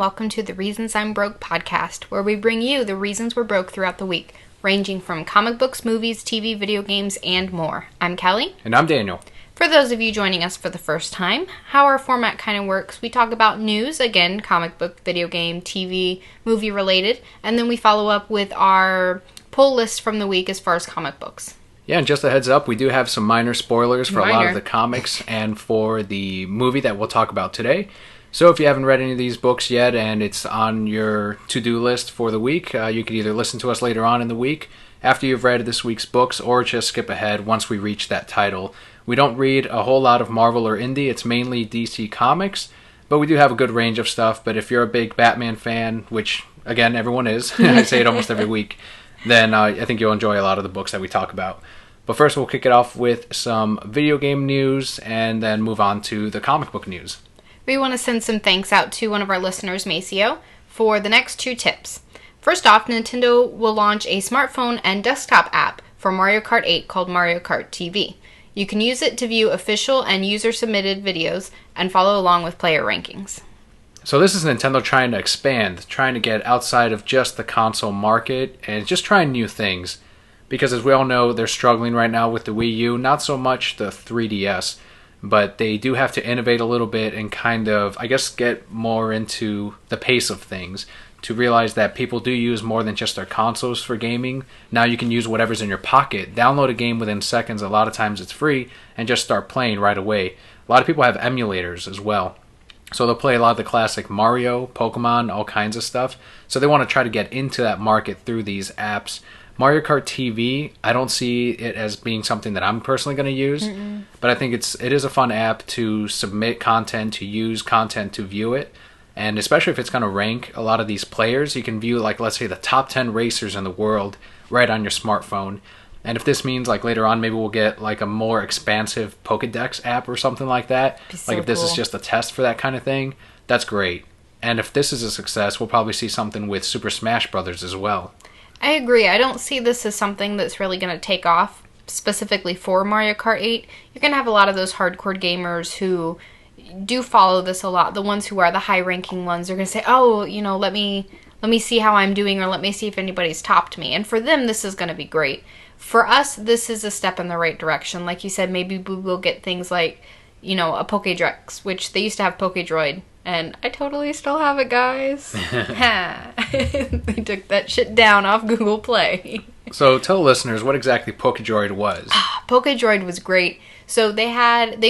welcome to the Reasons I'm Broke podcast, where we bring you the reasons we're broke throughout the week, ranging from comic books, movies, TV, video games, and more. I'm Kelly. And I'm Daniel. For those of you joining us for the first time, how our format kind of works, we talk about news, again, comic book, video game, TV, movie related, and then we follow up with our pull list from the week as far as comic books. Yeah, and just a heads up, we do have some minor spoilers for a lot of the comics and for the movie that we'll talk about today. So if you haven't read any of these books yet and it's on your to-do list for the week, you can either listen to us later on in the week after you've read this week's books or just skip ahead once we reach that title. We don't read a whole lot of Marvel or Indie. It's mainly DC Comics, but we do have a good range of stuff. But if you're a big Batman fan, which, again, everyone is, I say it almost every week, then I think you'll enjoy a lot of the books that we talk about. But first, we'll kick it off with some video game news and then move on to the comic book news. We want to send some thanks out to one of our listeners, Maceo, for the next two tips. First off, Nintendo will launch a smartphone and desktop app for Mario Kart 8 called Mario Kart TV. You can use it to view official and user-submitted videos and follow along with player rankings. So this is Nintendo trying to expand, trying to get outside of just the console market and just trying new things. Because as we all know, they're struggling right now with the Wii U, not so much the 3DS. But they do have to innovate a little bit and kind of, I guess, get more into the pace of things to realize that people do use more than just their consoles for gaming. Now you can use whatever's in your pocket, download a game within seconds, a lot of times it's free, and just start playing right away. A lot of people have emulators as well. So they'll play a lot of the classic Mario, Pokemon, all kinds of stuff. So they want to try to get into that market through these apps. Mario Kart TV, I don't see it as being something that I'm personally going to use, but I think it is a fun app to submit content, to use content, to view it, and especially if it's going to rank a lot of these players, you can view, like, let's say the top 10 racers in the world right on your smartphone. And if this means, like, later on maybe we'll get like a more expansive Pokédex app or something like that, like if this is just a test for that kind of thing, that's great. And if this is a success, we'll probably see something with Super Smash Brothers as well. I agree. I don't see this as something that's really going to take off specifically for Mario Kart 8. You're going to have a lot of those hardcore gamers who do follow this a lot. The ones who are the high-ranking ones are going to say, oh, you know, let me see how I'm doing, or let me see if anybody's topped me. And for them, this is going to be great. For us, this is a step in the right direction. Like you said, maybe we will get things like, you know, a Pokédex, which they used to have Pokédroid. And I totally still have it, guys. They took that shit down off Google Play. So tell listeners what exactly Pokédroid was. Pokédroid was great. So they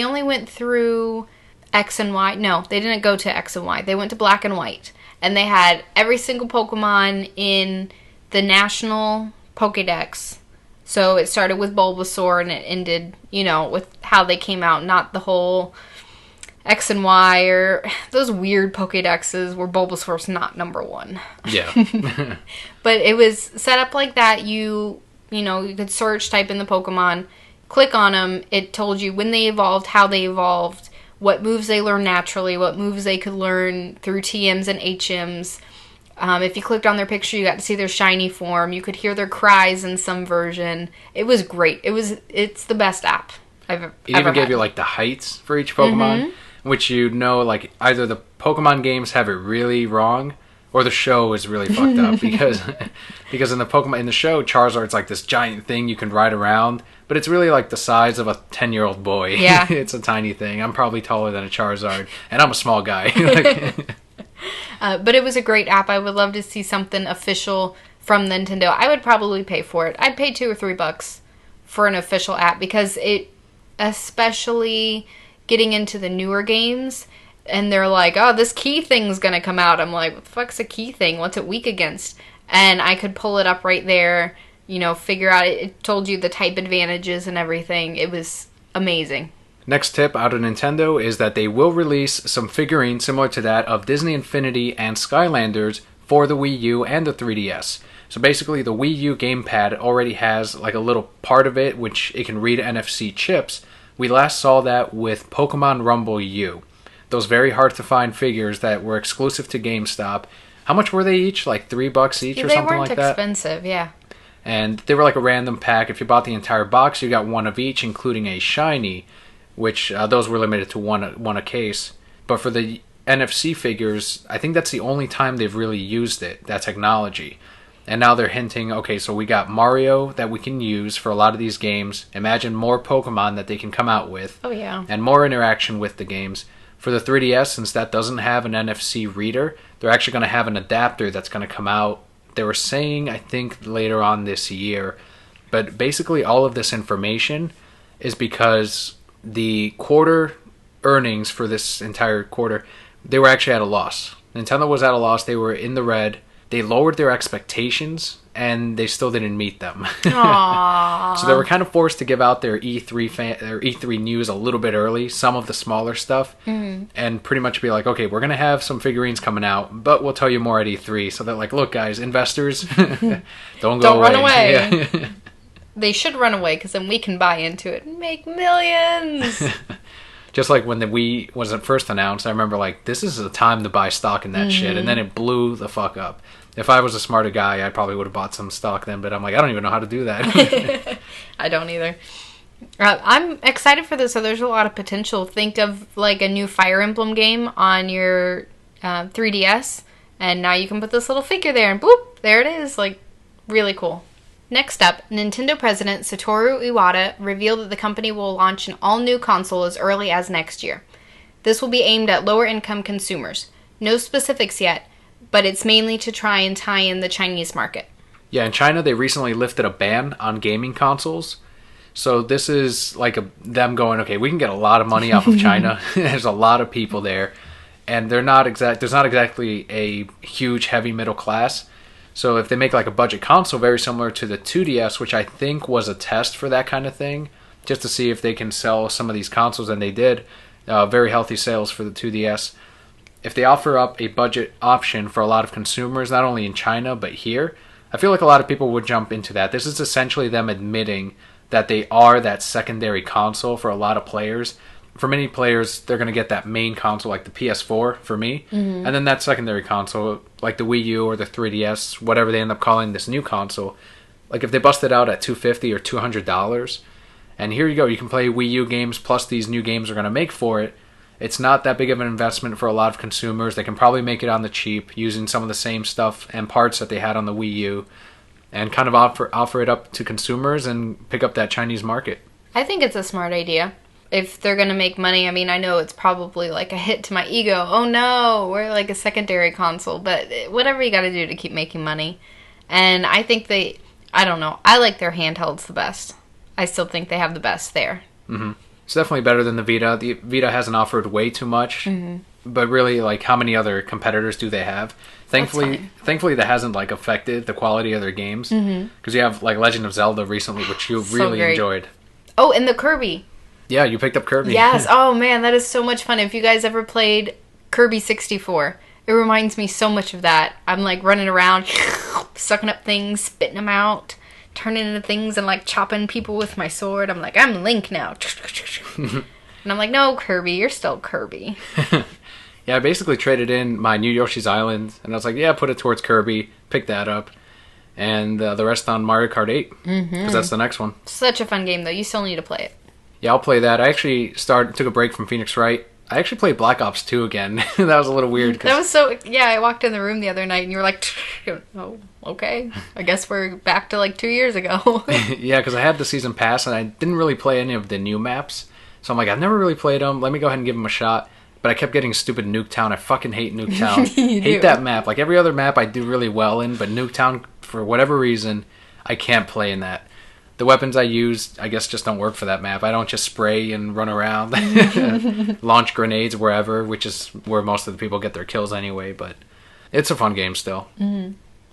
only went through X and Y. No, they didn't go to X and Y. They went to black and white. And they had every single Pokemon in the national Pokédex. So it started with Bulbasaur and it ended, you know, with how they came out, not the whole X and Y or those weird Pokédexes where Bulbasaur's not number one. Yeah. But it was set up like that. You could search, type in the Pokemon, click on them. It told you when they evolved, how they evolved, what moves they learned naturally, what moves they could learn through TMs and HMs. If you clicked on their picture, you got to see their shiny form. You could hear their cries in some version. It was great. It's the best app I've ever had. It even gave you like the heights for each Pokemon, which like either the Pokemon games have it really wrong or the show is really fucked up because in the show, Charizard's like this giant thing you can ride around, but it's really like the size of a 10-year-old boy. Yeah. It's a tiny thing. I'm probably taller than a Charizard, and I'm a small guy. But it was a great app. I would love to see something official from Nintendo. I would probably pay for it. I'd pay $2 or $3 for an official app because it, especially getting into the newer games, and they're like, oh, this key thing's going to come out. I'm like, what the fuck's a key thing? What's it weak against? And I could pull it up right there, figure out it told you the type advantages and everything. It was amazing. Next tip out of Nintendo is that they will release some figurines similar to that of Disney Infinity and Skylanders for the Wii U and the 3DS. So basically the Wii U gamepad already has like a little part of it which it can read NFC chips. We last saw that with Pokemon Rumble U. Those very hard to find figures that were exclusive to GameStop. How much were they each? Like $3 each or something like that? They weren't expensive, yeah. And they were like a random pack. If you bought the entire box, you got one of each, including a shiny, which those were limited to one a case. But for the NFC figures, I think that's the only time they've really used it, that technology. And now they're hinting, okay, so we got Mario that we can use for a lot of these games. Imagine more Pokemon that they can come out with. Oh, yeah. And more interaction with the games. For the 3DS, since that doesn't have an NFC reader, they're actually going to have an adapter that's going to come out. They were saying, I think, later on this year. But basically all of this information is because the quarter earnings for this entire quarter, they were actually at a loss. Nintendo was at a loss. They were in the red. They lowered their expectations, and they still didn't meet them. So they were kind of forced to give out their E3 news a little bit early, some of the smaller stuff, and pretty much be like, okay, we're going to have some figurines coming out, but we'll tell you more at E3. So they're like, look, guys, investors, don't run away. Yeah. They should run away, because then we can buy into it and make millions. Just like when the Wii was first announced, I remember like, this is the time to buy stock in that shit, and then it blew the fuck up. If I was a smarter guy, I probably would have bought some stock then, but I'm like, I don't even know how to do that. I don't either. I'm excited for this, so there's a lot of potential. Think of like a new Fire Emblem game on your 3DS, and now you can put this little figure there, and boop, there it is. Like, really cool. Next up, Nintendo President Satoru Iwata revealed that the company will launch an all-new console as early as next year. This will be aimed at lower-income consumers. No specifics yet, but it's mainly to try and tie in the Chinese market. Yeah, in China, they recently lifted a ban on gaming consoles. So this is like them going, okay, we can get a lot of money off of China. There's a lot of people there. And there's not exactly a huge, heavy middle class. So if they make like a budget console very similar to the 2DS, which I think was a test for that kind of thing, just to see if they can sell some of these consoles, and they did, very healthy sales for the 2DS. If they offer up a budget option for a lot of consumers, not only in China, but here, I feel like a lot of people would jump into that. This is essentially them admitting that they are that secondary console for a lot of players. For many players, they're going to get that main console, like the PS4 for me, and then that secondary console, like the Wii U or the 3DS, whatever they end up calling this new console. Like if they bust it out at $250 or $200, and here you go, you can play Wii U games plus these new games are going to make for it. It's not that big of an investment for a lot of consumers. They can probably make it on the cheap using some of the same stuff and parts that they had on the Wii U, and kind of offer it up to consumers and pick up that Chinese market. I think it's a smart idea. If they're going to make money, I mean, I know it's probably like a hit to my ego. Oh no, we're like a secondary console. But whatever you got to do to keep making money. And I think I don't know, I like their handhelds the best. I still think they have the best there. Mm-hmm. It's definitely better than the Vita. The Vita hasn't offered way too much. But really, like, how many other competitors do they have? Thankfully, that hasn't like affected the quality of their games. Because you have like Legend of Zelda recently, which you really enjoyed. Oh, and the Kirby. Yeah, you picked up Kirby. Yes. Oh, man, that is so much fun. If you guys ever played Kirby 64, it reminds me so much of that. I'm, like, running around, sucking up things, spitting them out, turning into things, and, like, chopping people with my sword. I'm like, I'm Link now. And I'm like, no, Kirby, you're still Kirby. Yeah, I basically traded in my New Yoshi's Island, and I was like, yeah, put it towards Kirby, pick that up, and the rest on Mario Kart 8, because that's the next one. Such a fun game, though. You still need to play it. Yeah, I'll play that. I actually took a break from Phoenix Wright. I actually played Black Ops 2 again. That was a little weird. That was so... Yeah, I walked in the room the other night and you were like, oh, okay. I guess we're back to like 2 years ago. Yeah, because I had the season pass and I didn't really play any of the new maps. So I'm like, I've never really played them. Let me go ahead and give them a shot. But I kept getting stupid Nuketown. I fucking hate Nuketown. Hate that map. Like every other map I do really well in, but Nuketown, for whatever reason, I can't play in that. The weapons I use, I guess, just don't work for that map. I don't just spray and run around, launch grenades wherever, which is where most of the people get their kills anyway, but it's a fun game still.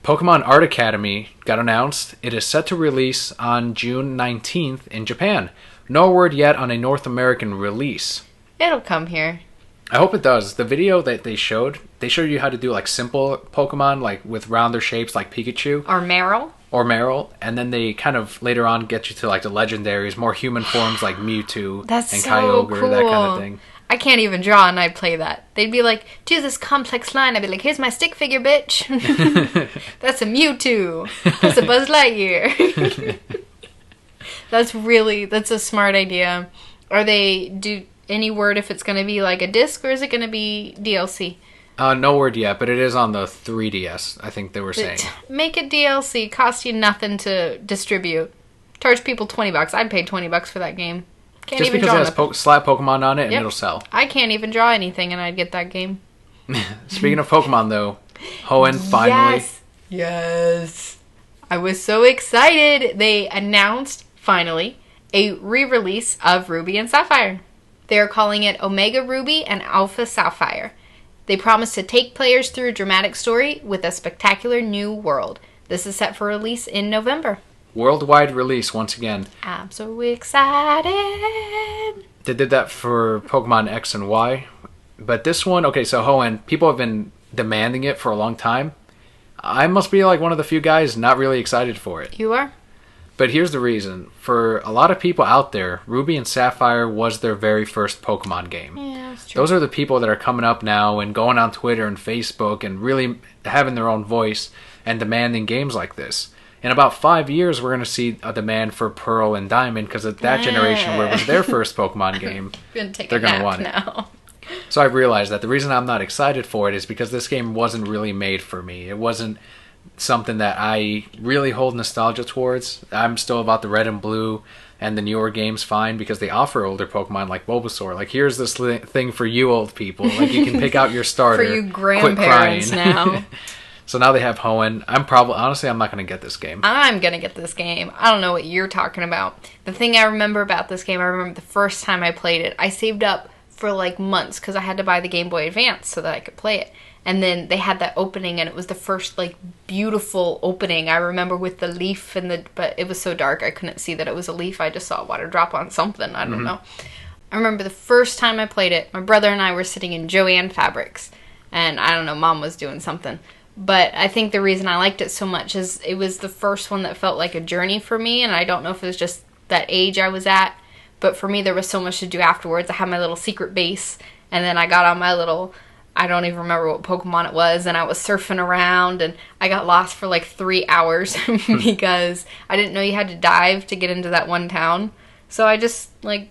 Pokemon Art Academy got announced. It is set to release on June 19th in Japan. No word yet on a North American release. It'll come here. I hope it does. The video that they showed you how to do like simple Pokemon, like with rounder shapes like Pikachu. Or Meryl, and then they kind of later on get you to like the legendaries, more human forms like Mewtwo and Kyogre, cool. That kind of thing. I can't even draw and I'd play that. They'd be like, do this complex line. I'd be like, here's my stick figure, bitch. That's a Mewtwo. That's a Buzz Lightyear. That's a smart idea. Any word if it's going to be like a disc or is it going to be DLC? No word yet, but it is on the 3DS, I think they were saying. Make it DLC. Cost you nothing to distribute. Charge people $20. I'd pay $20 for that game. Can't Just even because draw it has slap Pokemon on it and Yep. it'll sell. I can't even draw anything and I'd get that game. Speaking of Pokemon, though, Hoenn finally... Yes. I was so excited. They announced, finally, a re-release of Ruby and Sapphire. They are calling it Omega Ruby and Alpha Sapphire. They promise to take players through a dramatic story with a spectacular new world. This is set for release in November. Worldwide release once again. I'm so excited. They did that for Pokemon X and Y. But this one, okay, so Hoenn, people have been demanding it for a long time. I must be like one of the few guys not really excited for it. You are? But here's the reason. For a lot of people out there, Ruby and Sapphire was their very first Pokemon game. Yeah, that's true. Those are the people that are coming up now and going on Twitter and Facebook and really having their own voice and demanding games like this. In about 5 years, we're going to see a demand for Pearl and Diamond because of that generation where it was their first Pokemon game. They're going to want it now. So I realized that the reason I'm not excited for it is because this game wasn't really made for me. It wasn't something that I really hold nostalgia towards. I'm still about the red and blue and the newer games fine because they offer older Pokemon like Bulbasaur. Like, here's this thing for you old people. Like, you can pick out your starter. For you grandparents now. So now they have Hoenn. Honestly, I'm not going to get this game. I'm going to get this game. I don't know what you're talking about. The thing I remember about this game, I remember the first time I played it, I saved up for like months because I had to buy the Game Boy Advance so that I could play it. And then they had that opening and it was the first like beautiful opening I remember with the leaf but it was so dark I couldn't see that it was a leaf. I just saw water drop on something. I don't know. I remember the first time I played it, my brother and I were sitting in Joann Fabrics and I don't know, Mom was doing something. But I think the reason I liked it so much is it was the first one that felt like a journey for me, and I don't know if it was just that age I was at. But for me, there was so much to do afterwards. I had my little secret base, and then I got on my little, I don't even remember what Pokemon it was, and I was surfing around, and I got lost for like 3 hours because I didn't know you had to dive to get into that one town. So I just, like,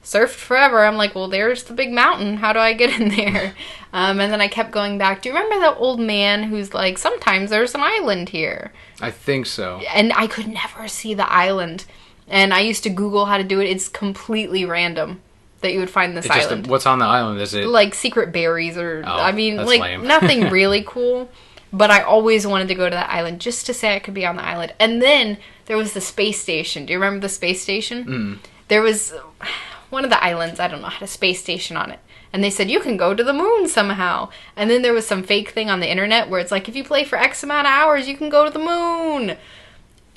surfed forever. I'm like, well, there's the big mountain. How do I get in there? And then I kept going back. Do you remember that old man who's like, sometimes there's an island here? I think so. And I could never see the island. And I used to Google how to do it. It's completely random that you would find this island. What's on the island? Is it like secret berries or I mean, that's like lame. nothing really cool. But I always wanted to go to that island just to say I could be on the island. And then there was the space station. Do you remember the space station? There was one of the islands, I don't know, had a space station on it. And they said, you can go to the moon somehow. And then there was some fake thing on the internet where it's like, if you play for X amount of hours, you can go to the moon.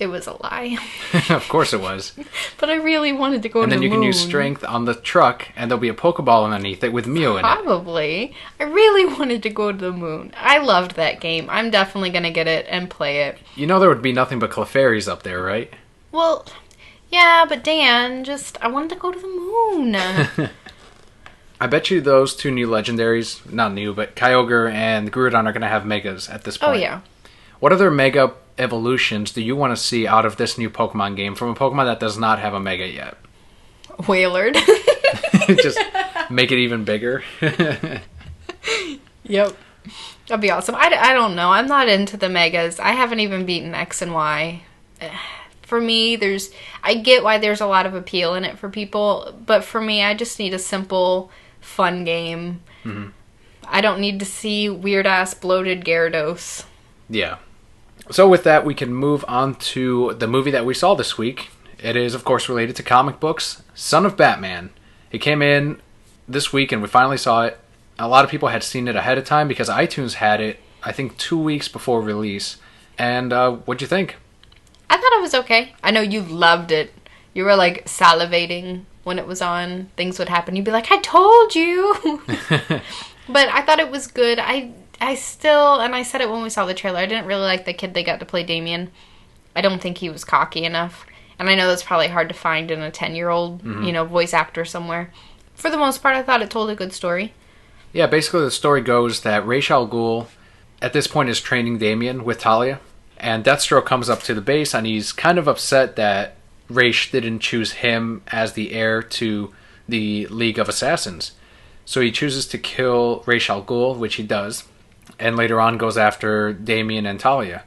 It was a lie. Of course it was. But I really wanted to go to the moon. And then you can use strength on the truck, and there'll be a Pokeball underneath it with Mew in it. Probably. I really wanted to go to the moon. I loved that game. I'm definitely going to get it and play it. You know there would be nothing but Clefairies up there, right? Well, yeah, but Dan, I wanted to go to the moon. I bet you those two new legendaries, not new, but Kyogre and Groudon are going to have Megas at this point. Oh, yeah. What other Mega evolutions do you want to see out of this new Pokemon game from a Pokemon that does not have a Mega yet? Wailord. Just make it even bigger. Yep. That'd be awesome. I don't know. I'm not into the Megas. I haven't even beaten X and Y. For me, I get why there's a lot of appeal in it for people, but for me, I just need a simple, fun game. Mm-hmm. I don't need to see weird-ass bloated Gyarados. Yeah. So with that, we can move on to the movie that we saw this week. It is, of course, related to comic books, Son of Batman. It came in this week, and we finally saw it. A lot of people had seen it ahead of time because iTunes had it, I think, 2 weeks before release. And what'd you think? I thought it was okay. I know you loved it. You were, like, salivating when it was on. Things would happen. You'd be like, I told you! But I thought it was good. I still, and I said it when we saw the trailer, I didn't really like the kid they got to play Damien. I don't think he was cocky enough. And I know that's probably hard to find in a 10-year-old, voice actor somewhere. For the most part, I thought it told a good story. Yeah, basically the story goes that Ra's al Ghul, at this point, is training Damien with Talia. And Deathstroke comes up to the base, and he's kind of upset that Ra's didn't choose him as the heir to the League of Assassins. So he chooses to kill Ra's al Ghul, which he does, and later on goes after Damian and Talia.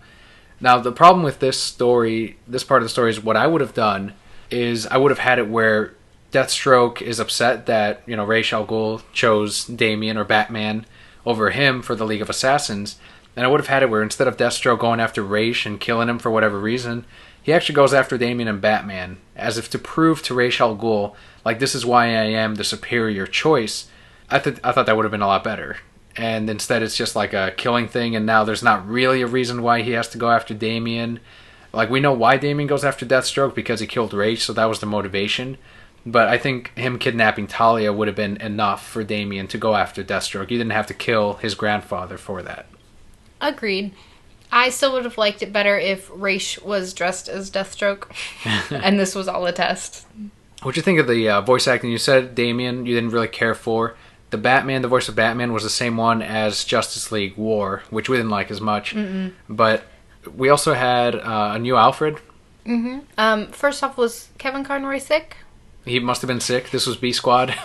Now, the problem with this story, this part of the story, is what I would have done is I would have had it where Deathstroke is upset that, Ra's al Ghul chose Damian or Batman over him for the League of Assassins. And I would have had it where instead of Deathstroke going after Ra's and killing him for whatever reason, he actually goes after Damian and Batman, as if to prove to Ra's al Ghul, like, this is why I am the superior choice. I thought that would have been a lot better. And instead it's just like a killing thing, and now there's not really a reason why he has to go after Damian. Like, we know why Damian goes after Deathstroke, because he killed Ra's, so that was the motivation. But I think him kidnapping Talia would have been enough for Damian to go after Deathstroke. He didn't have to kill his grandfather for that. Agreed. I still would have liked it better if Ra's was dressed as Deathstroke, and this was all a test. What'd you think of the voice acting? You said Damian you didn't really care for. The voice of Batman was the same one as Justice League War, which we didn't like as much. Mm-mm. But we also had a new Alfred. Mm-hmm. First off, was Kevin Conroy sick? He must have been sick. This was B-Squad.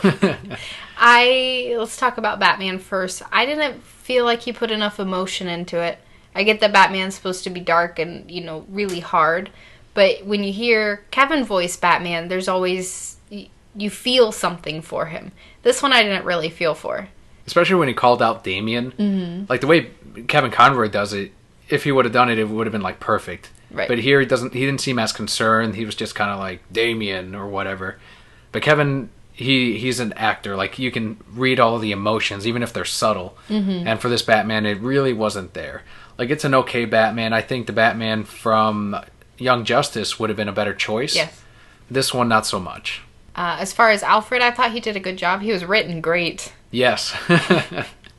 Let's talk about Batman first. I didn't feel like he put enough emotion into it. I get that Batman's supposed to be dark and, really hard. But when you hear Kevin voice Batman, there's always... you feel something for him. This one I didn't really feel for. Especially when he called out Damian. Mm-hmm. Like, the way Kevin Conroy does it, if he would have done it, it would have been, like, perfect. Right. But here he didn't seem as concerned. He was just kind of like Damian or whatever. But Kevin, he's an actor. Like, you can read all the emotions, even if they're subtle. Mm-hmm. And for this Batman, it really wasn't there. Like, it's an okay Batman. I think the Batman from Young Justice would have been a better choice. Yes. This one, not so much. As far as Alfred, I thought he did a good job. He was written great. Yes.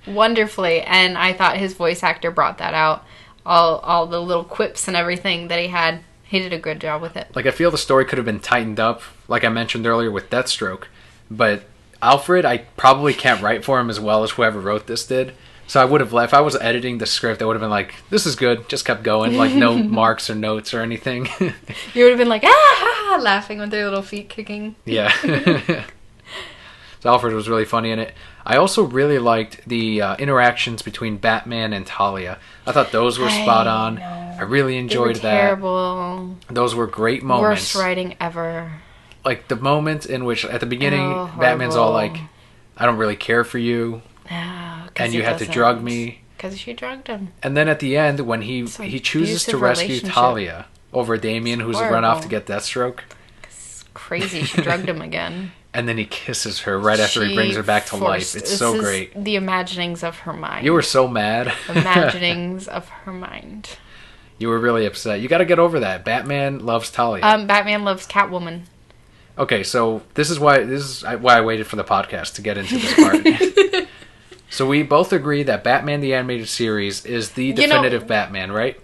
Wonderfully. And I thought his voice actor brought that out. All the little quips and everything that he had. He did a good job with it. Like, I feel the story could have been tightened up, like I mentioned earlier with Deathstroke. But Alfred, I probably can't write for him as well as whoever wrote this did. So I would have left. If I was editing the script, I would have been like, this is good. Just kept going. Like, no marks or notes or anything. You would have been like, ah, laughing with their little feet kicking. Yeah. So Alfred was really funny in it. I also really liked the interactions between Batman and Talia. I thought those were spot on. I really enjoyed that. Terrible. Those were great moments. Worst writing ever. Like, the moment in which, at the beginning, Batman's all like, I don't really care for you. And you had to drug me. Because she drugged him. And then at the end, when he chooses to rescue Talia over Damian, who's run off to get Deathstroke. It's crazy. She drugged him again. And then he kisses her right after he brings her back to life. It's so great. The imaginings of her mind. You were so mad. Imaginings of her mind. You were really upset. You got to get over that. Batman loves Talia. Batman loves Catwoman. Okay, so this is why I waited for the podcast to get into this part. So we both agree that Batman the Animated Series is the definitive Batman, right?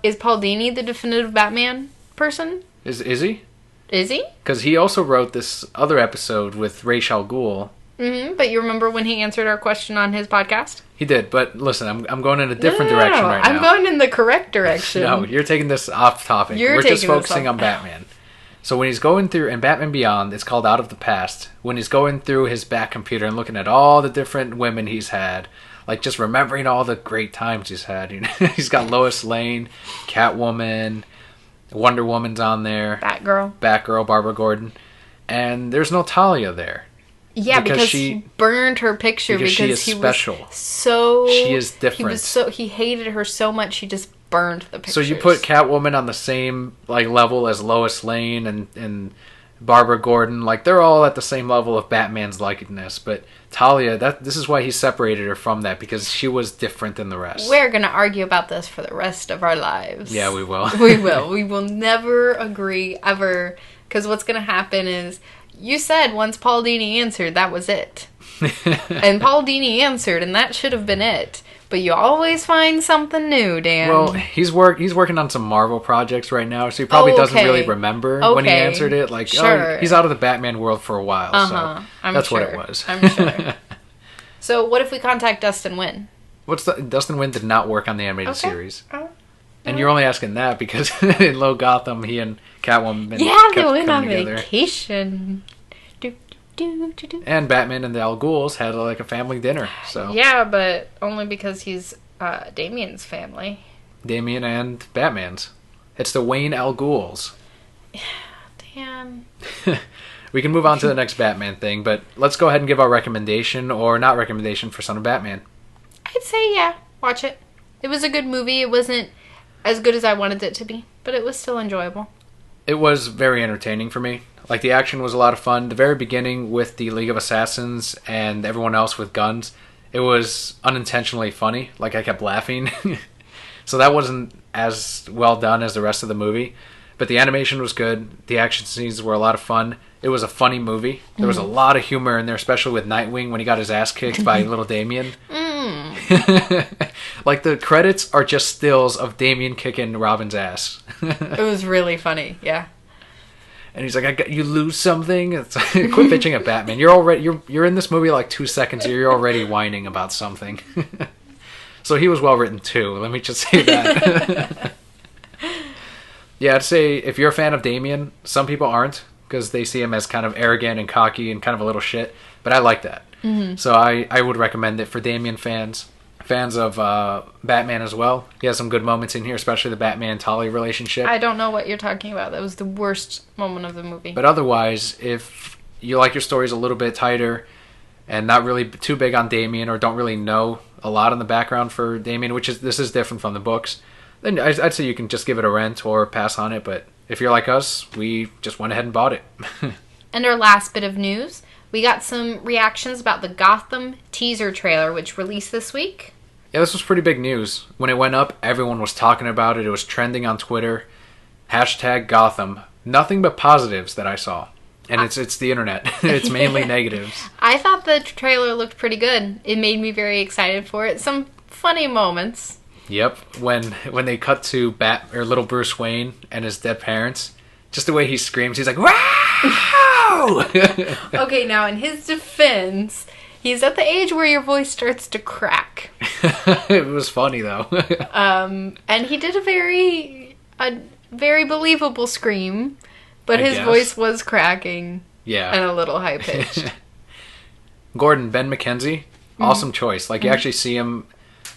Is Paul Dini the definitive Batman person? Is he? Is he? Because he also wrote this other episode with Ra's al Ghul. Mm-hmm, but you remember when he answered our question on his podcast? He did, but listen, I'm going in a different direction right now. I'm going in the correct direction. No, you're taking this off topic. We're just focusing on Batman. So when he's going through, in Batman Beyond, it's called Out of the Past, when he's going through his back computer and looking at all the different women he's had, like just remembering all the great times he's had. He's got Lois Lane, Catwoman, Wonder Woman's on there. Batgirl, Barbara Gordon. And there's no Talia there. Yeah, because she burned her picture because she is special. She is different. He hated her so much he just burned the pictures. So you put Catwoman on the same level as Lois Lane and Barbara Gordon, they're all at the same level of Batman's likeness, but Talia, this is why he separated her from that, because she was different than the rest. We're going to argue about this for the rest of our lives. Yeah, we will. We will. We will never agree, ever, because what's going to happen is, you said once Paul Dini answered, that was it. And Paul Dini answered, and that should have been it. But you always find something new, Dan. Well, he's working on some Marvel projects right now, so he probably doesn't really remember when he answered it. He's out of the Batman world for a while, so that's what it was. I'm sure. So what if we contact Dustin Nguyen? Dustin Nguyen did not work on the animated series. And you're only asking that because in Low Gotham, he and Catwoman they went on vacation. Do, do, do. And Batman and the Al Ghouls had like a family dinner. So Yeah, but only because he's Damien's family. Damien and Batman's. It's the Wayne Al Ghouls. Damn. We can move on to the next Batman thing, but let's go ahead and give our recommendation or not recommendation for Son of Batman. I'd say, yeah, watch it. It was a good movie. It wasn't as good as I wanted it to be, but it was still enjoyable. It was very entertaining for me. Like, the action was a lot of fun. The very beginning with the League of Assassins and everyone else with guns, it was unintentionally funny. Like, I kept laughing. So that wasn't as well done as the rest of the movie. But the animation was good. The action scenes were a lot of fun. It was a funny movie. There was a lot of humor in there, especially with Nightwing when he got his ass kicked by little Damien. Like, the credits are just stills of Damien kicking Robin's ass. It was really funny, yeah. And he's like, you lose something? It's like, quit bitching at Batman. You're in this movie like 2 seconds. You're already whining about something. So he was well written too. Let me just say that. Yeah, I'd say if you're a fan of Damien, some people aren't because they see him as kind of arrogant and cocky and kind of a little shit. But I like that. Mm-hmm. So I would recommend it for Damien fans. Fans of Batman as well. He has some good moments in here, especially the Batman-Talia relationship. I don't know what you're talking about. That was the worst moment of the movie. But otherwise, if you like your stories a little bit tighter and not really too big on Damien or don't really know a lot in the background for Damien, this is different from the books, then I'd say you can just give it a rent or pass on it. But if you're like us, we just went ahead and bought it. And our last bit of news, we got some reactions about the Gotham teaser trailer, which released this week. Yeah, this was pretty big news. When it went up, everyone was talking about it. It was trending on Twitter. #Gotham. Nothing but positives that I saw. And it's the internet. It's mainly negatives. I thought the trailer looked pretty good. It made me very excited for it. Some funny moments. Yep. When they cut to little Bruce Wayne and his dead parents, just the way he screams, he's like, wow! Okay, now in his defense, he's at the age where your voice starts to crack. It was funny, though. And he did a very believable scream, but his voice was cracking. Yeah. And a little high-pitched. Gordon, Ben McKenzie, awesome choice. Like, you actually see him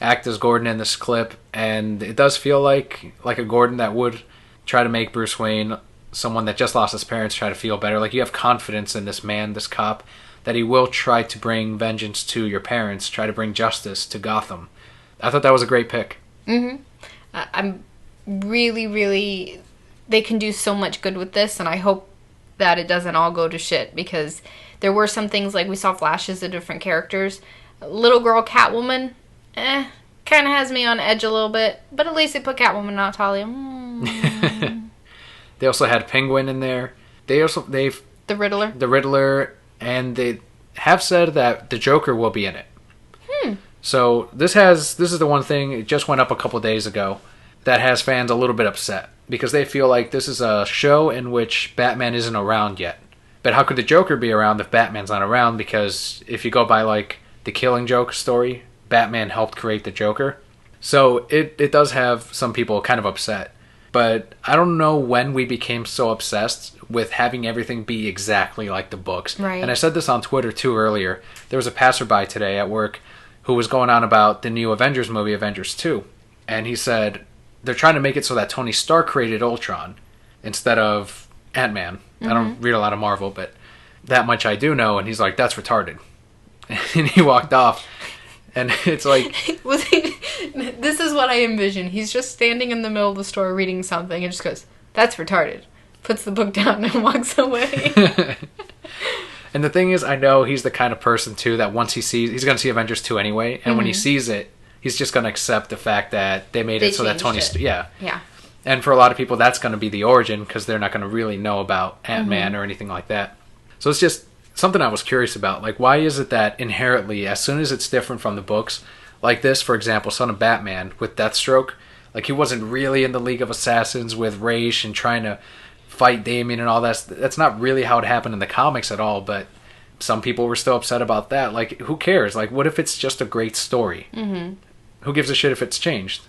act as Gordon in this clip, and it does feel like a Gordon that would try to make Bruce Wayne, someone that just lost his parents, try to feel better. Like, you have confidence in this man, this cop, that he will try to bring vengeance to your parents, try to bring justice to Gotham. I thought that was a great pick. Mm-hmm. I'm really... They can do so much good with this, and I hope that it doesn't all go to shit, because there were some things, like we saw flashes of different characters. Little girl Catwoman, kind of has me on edge a little bit, but at least they put Catwoman, not Talia. They also had Penguin in there. They've The Riddler. The Riddler, and they have said that the Joker will be in it. So this is the one thing, it just went up a couple days ago, that has fans a little bit upset. Because they feel like this is a show in which Batman isn't around yet. But how could the Joker be around if Batman's not around? Because if you go by, like, the Killing Joke story, Batman helped create the Joker. So it does have some people kind of upset. But I don't know when we became so obsessed with having everything be exactly like the books. Right. And I said this on Twitter, too, earlier. There was a passerby today at work who was going on about the new Avengers movie, Avengers 2. And he said, they're trying to make it so that Tony Stark created Ultron instead of Ant-Man. Mm-hmm. I don't read a lot of Marvel, but that much I do know. And he's like, that's retarded. And he walked off. And it's like... This is what I envision. He's just standing in the middle of the store reading something and just goes, that's retarded. Puts the book down and walks away. And the thing is, I know he's the kind of person, too, that once he's going to see Avengers 2 anyway. And when he sees it, he's just going to accept the fact that they made it so that Tony... Yeah. And for a lot of people, that's going to be the origin, because they're not going to really know about Ant-Man or anything like that. So it's just something I was curious about. Like, why is it that inherently, as soon as it's different from the books, like this, for example, Son of Batman with Deathstroke, like, he wasn't really in the League of Assassins with Ra's and trying to fight Damien and all that. That's not really how it happened in the comics at all, but some people were still upset about that. Like, who cares? Like, what if it's just a great story? Who gives a shit if it's changed?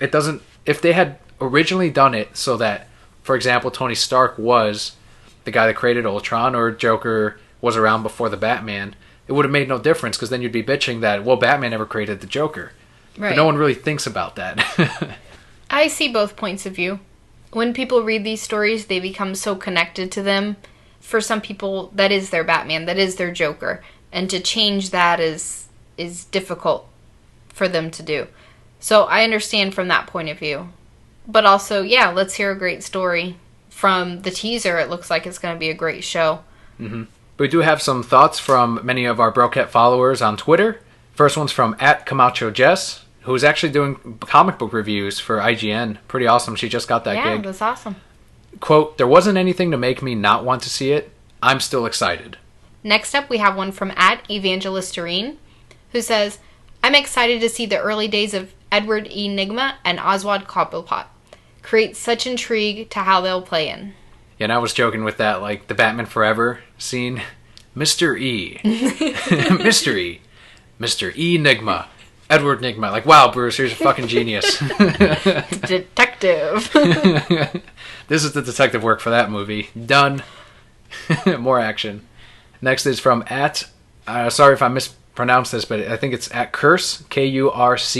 It doesn't... If they had originally done it so that, for example, Tony Stark was the guy that created Ultron, or Joker was around before the Batman, it would have made no difference because then you'd be bitching that, well, Batman never created the Joker. Right. But no one really thinks about that. I see both points of view. When people read these stories, they become so connected to them. For some people, that is their Batman, that is their Joker. And to change that is difficult for them to do. So I understand from that point of view. But also, yeah, let's hear a great story. From the teaser, it looks like it's going to be a great show. Mm-hmm. We do have some thoughts from many of our Brocat followers on Twitter. First one's from @CamachoJess, who's actually doing comic book reviews for IGN. Pretty awesome. She just got that gig. Yeah, that's awesome. Quote, there wasn't anything to make me not want to see it. I'm still excited. Next up, we have one from @Evangelisterine, who says, I'm excited to see the early days of Edward E. Nygma and Oswald Cobblepot. Create such intrigue to how they'll play in. Yeah, and I was joking with that, like, the Batman Forever scene. Mr. E. Mr. E. Mr. E. Nygma. Edward Nygma. Like, wow, Bruce, you're a fucking genius. Detective. This is the detective work for that movie. Done. More action. Next is from sorry if I mispronounced this, but I think it's @Curse, Kurce.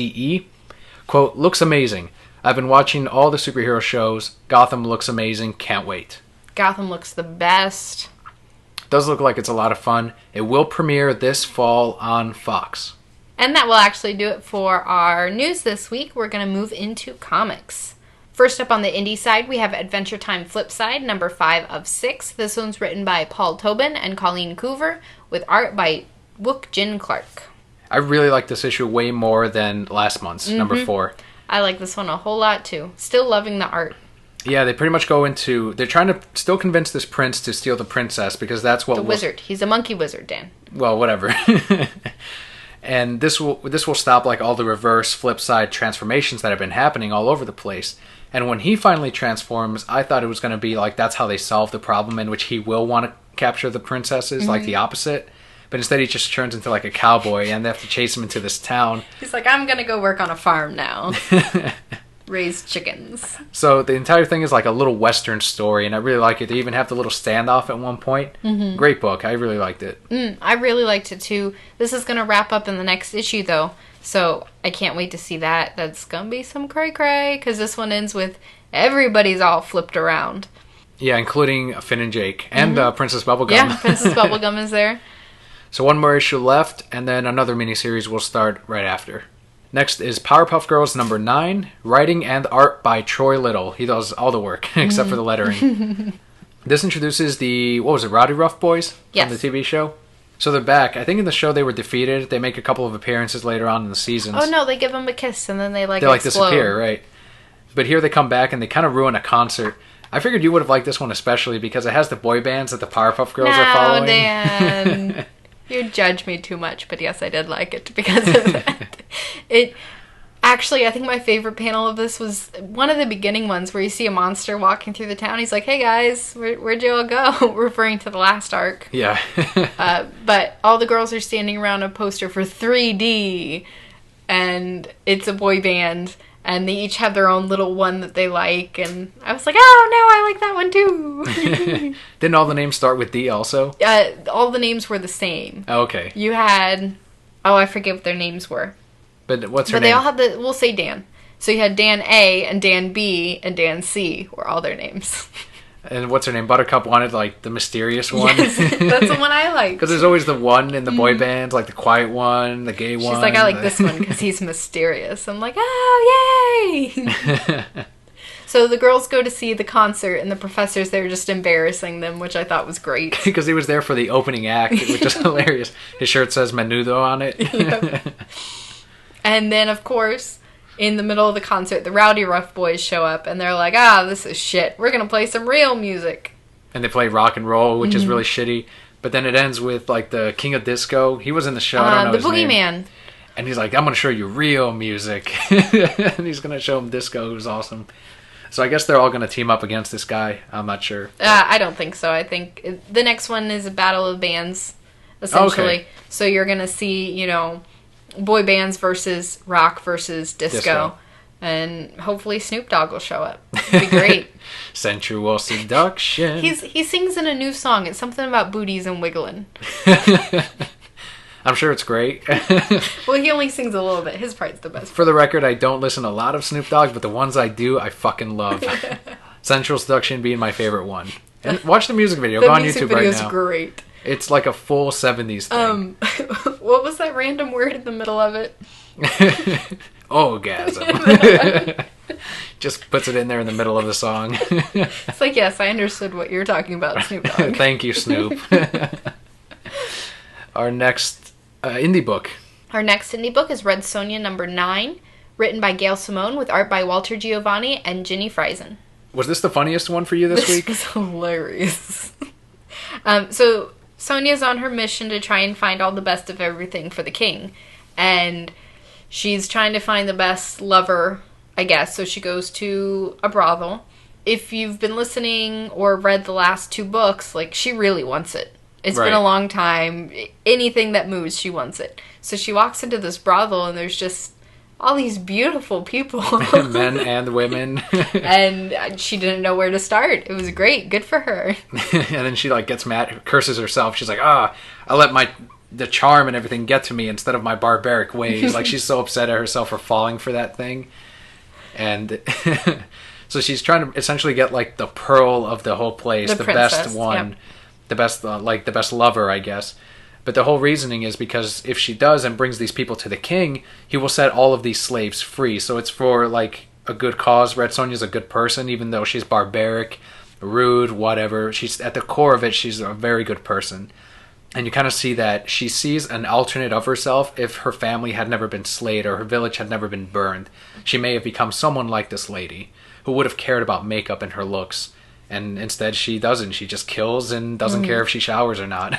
Quote, looks amazing. I've been watching all the superhero shows. Gotham looks amazing. Can't wait. Gotham looks the best. Does look like it's a lot of fun. It will premiere this fall on Fox. And that will actually do it for our news this week. We're going to move into comics. First up on the indie side, we have Adventure Time Flipside, number 5 of 6. This one's written by Paul Tobin and Colleen Coover, with art by Wook Jin Clark. I really like this issue way more than last month's, number 4. I like this one a whole lot, too. Still loving the art. Yeah, they pretty much go into... They're trying to still convince this prince to steal the princess, because that's what... The wizard. He's a monkey wizard, Dan. Well, whatever. And this will stop, like, all the reverse flip side transformations that have been happening all over the place. And when he finally transforms, I thought it was going to be, like, that's how they solve the problem, in which he will want to capture the princesses, like the opposite. But instead he just turns into, like, a cowboy, and they have to chase him into this town. He's like, I'm going to go work on a farm now. Raise chickens. So the entire thing is like a little Western story, and I really like it. They even have the little standoff at one point. Mm-hmm. Great book. I really liked it. I really liked it, too. This is going to wrap up in the next issue, though. So I can't wait to see that. That's going to be some cray-cray, because this one ends with everybody's all flipped around. Yeah, including Finn and Jake. And Princess Bubblegum. Yeah, Princess Bubblegum is there. So one more issue left, and then another miniseries will start right after. Next is Powerpuff Girls number 9, writing and art by Troy Little. He does all the work, except for the lettering. This introduces the, Rowdy Rough Boys from the TV show? So they're back. I think in the show they were defeated. They make a couple of appearances later on in the seasons. Oh no, they give them a kiss and then they explode. Disappear, right. But here they come back and they kind of ruin a concert. I figured you would have liked this one especially because it has the boy bands that the Powerpuff Girls are following. No, Dan. You judge me too much, but yes, I did like it because of that. I think my favorite panel of this was one of the beginning ones where you see a monster walking through the town. He's like, hey guys, where'd you all go? Referring to the last arc. Yeah. But all the girls are standing around a poster for 3D, and it's a boy band, and they each have their own little one that they like, and I was like, oh no, I like that one too. Didn't all the names start with D also? All the names were the same. Oh, okay. You had, I forget what their names were. But what's her name? But they all had we'll say Dan. So you had Dan A and Dan B and Dan C were all their names. And what's her name? Buttercup wanted, like, the mysterious one. Yes, that's the one I like. Because there's always the one in the boy bands, like the quiet one, the gay one. She's like, I like this one because he's mysterious. I'm like, oh, yay! So the girls go to see the concert, and the professor's there just embarrassing them, which I thought was great. Because he was there for the opening act, which is hilarious. His shirt says Menudo on it. Yep. And then, of course, in the middle of the concert, the Rowdy Rough Boys show up, and they're like, this is shit. We're going to play some real music. And they play rock and roll, which is really shitty. But then it ends with, like, the King of Disco. He was in the show. I don't know his name. The Boogeyman. And he's like, I'm going to show you real music. And he's going to show him disco, who's awesome. So I guess they're all going to team up against this guy. I'm not sure. I don't think so. I think the next one is a battle of bands, essentially. Okay. So you're going to see, boy bands versus rock versus disco. And hopefully Snoop Dogg will show up. It'd be great. Sensual seduction. He sings in a new song. It's something about booties and wiggling. I'm sure it's great. Well, he only sings a little bit. His part's the best. For the record, I don't listen to a lot of Snoop Dogg, but the ones I do, I fucking love. Sensual Seduction being my favorite one. And watch the music video. Go on YouTube right now. The music video is great. It's like a full 70s thing. What was that random word in the middle of it? Orgasm. Just puts it in there in the middle of the song. It's like, yes, I understood what you're talking about, Snoop Dogg. Thank you, Snoop. Our next indie book. Our next indie book is Red Sonja number 9, written by Gail Simone with art by Walter Giovanni and Ginny Friesen. Was this the funniest one for you this week? This was hilarious. So Sonja's on her mission to try and find all the best of everything for the king. And she's trying to find the best lover, I guess. So she goes to a brothel. If you've been listening or read the last 2 books, like, she really wants it. It's been a long time. Anything that moves, she wants it. So she walks into this brothel, and there's just all these beautiful people. Men and women. And she didn't know where to start. It was great. Good for her. And then she, like, gets mad, curses herself. She's like, I let the charm and everything get to me instead of my barbaric ways. Like, she's so upset at herself for falling for that thing. And so she's trying to essentially get, like, the pearl of the whole place. The princess, best one. Yep. The best, the best lover, I guess. But the whole reasoning is because if she does and brings these people to the king, he will set all of these slaves free. So it's for, like, a good cause. Red Sonja's a good person, even though she's barbaric, rude, whatever. She's at the core of it, she's a very good person. And you kind of see that she sees an alternate of herself if her family had never been slayed or her village had never been burned. She may have become someone like this lady who would have cared about makeup and her looks. And instead she doesn't. She just kills and doesn't care if she showers or not.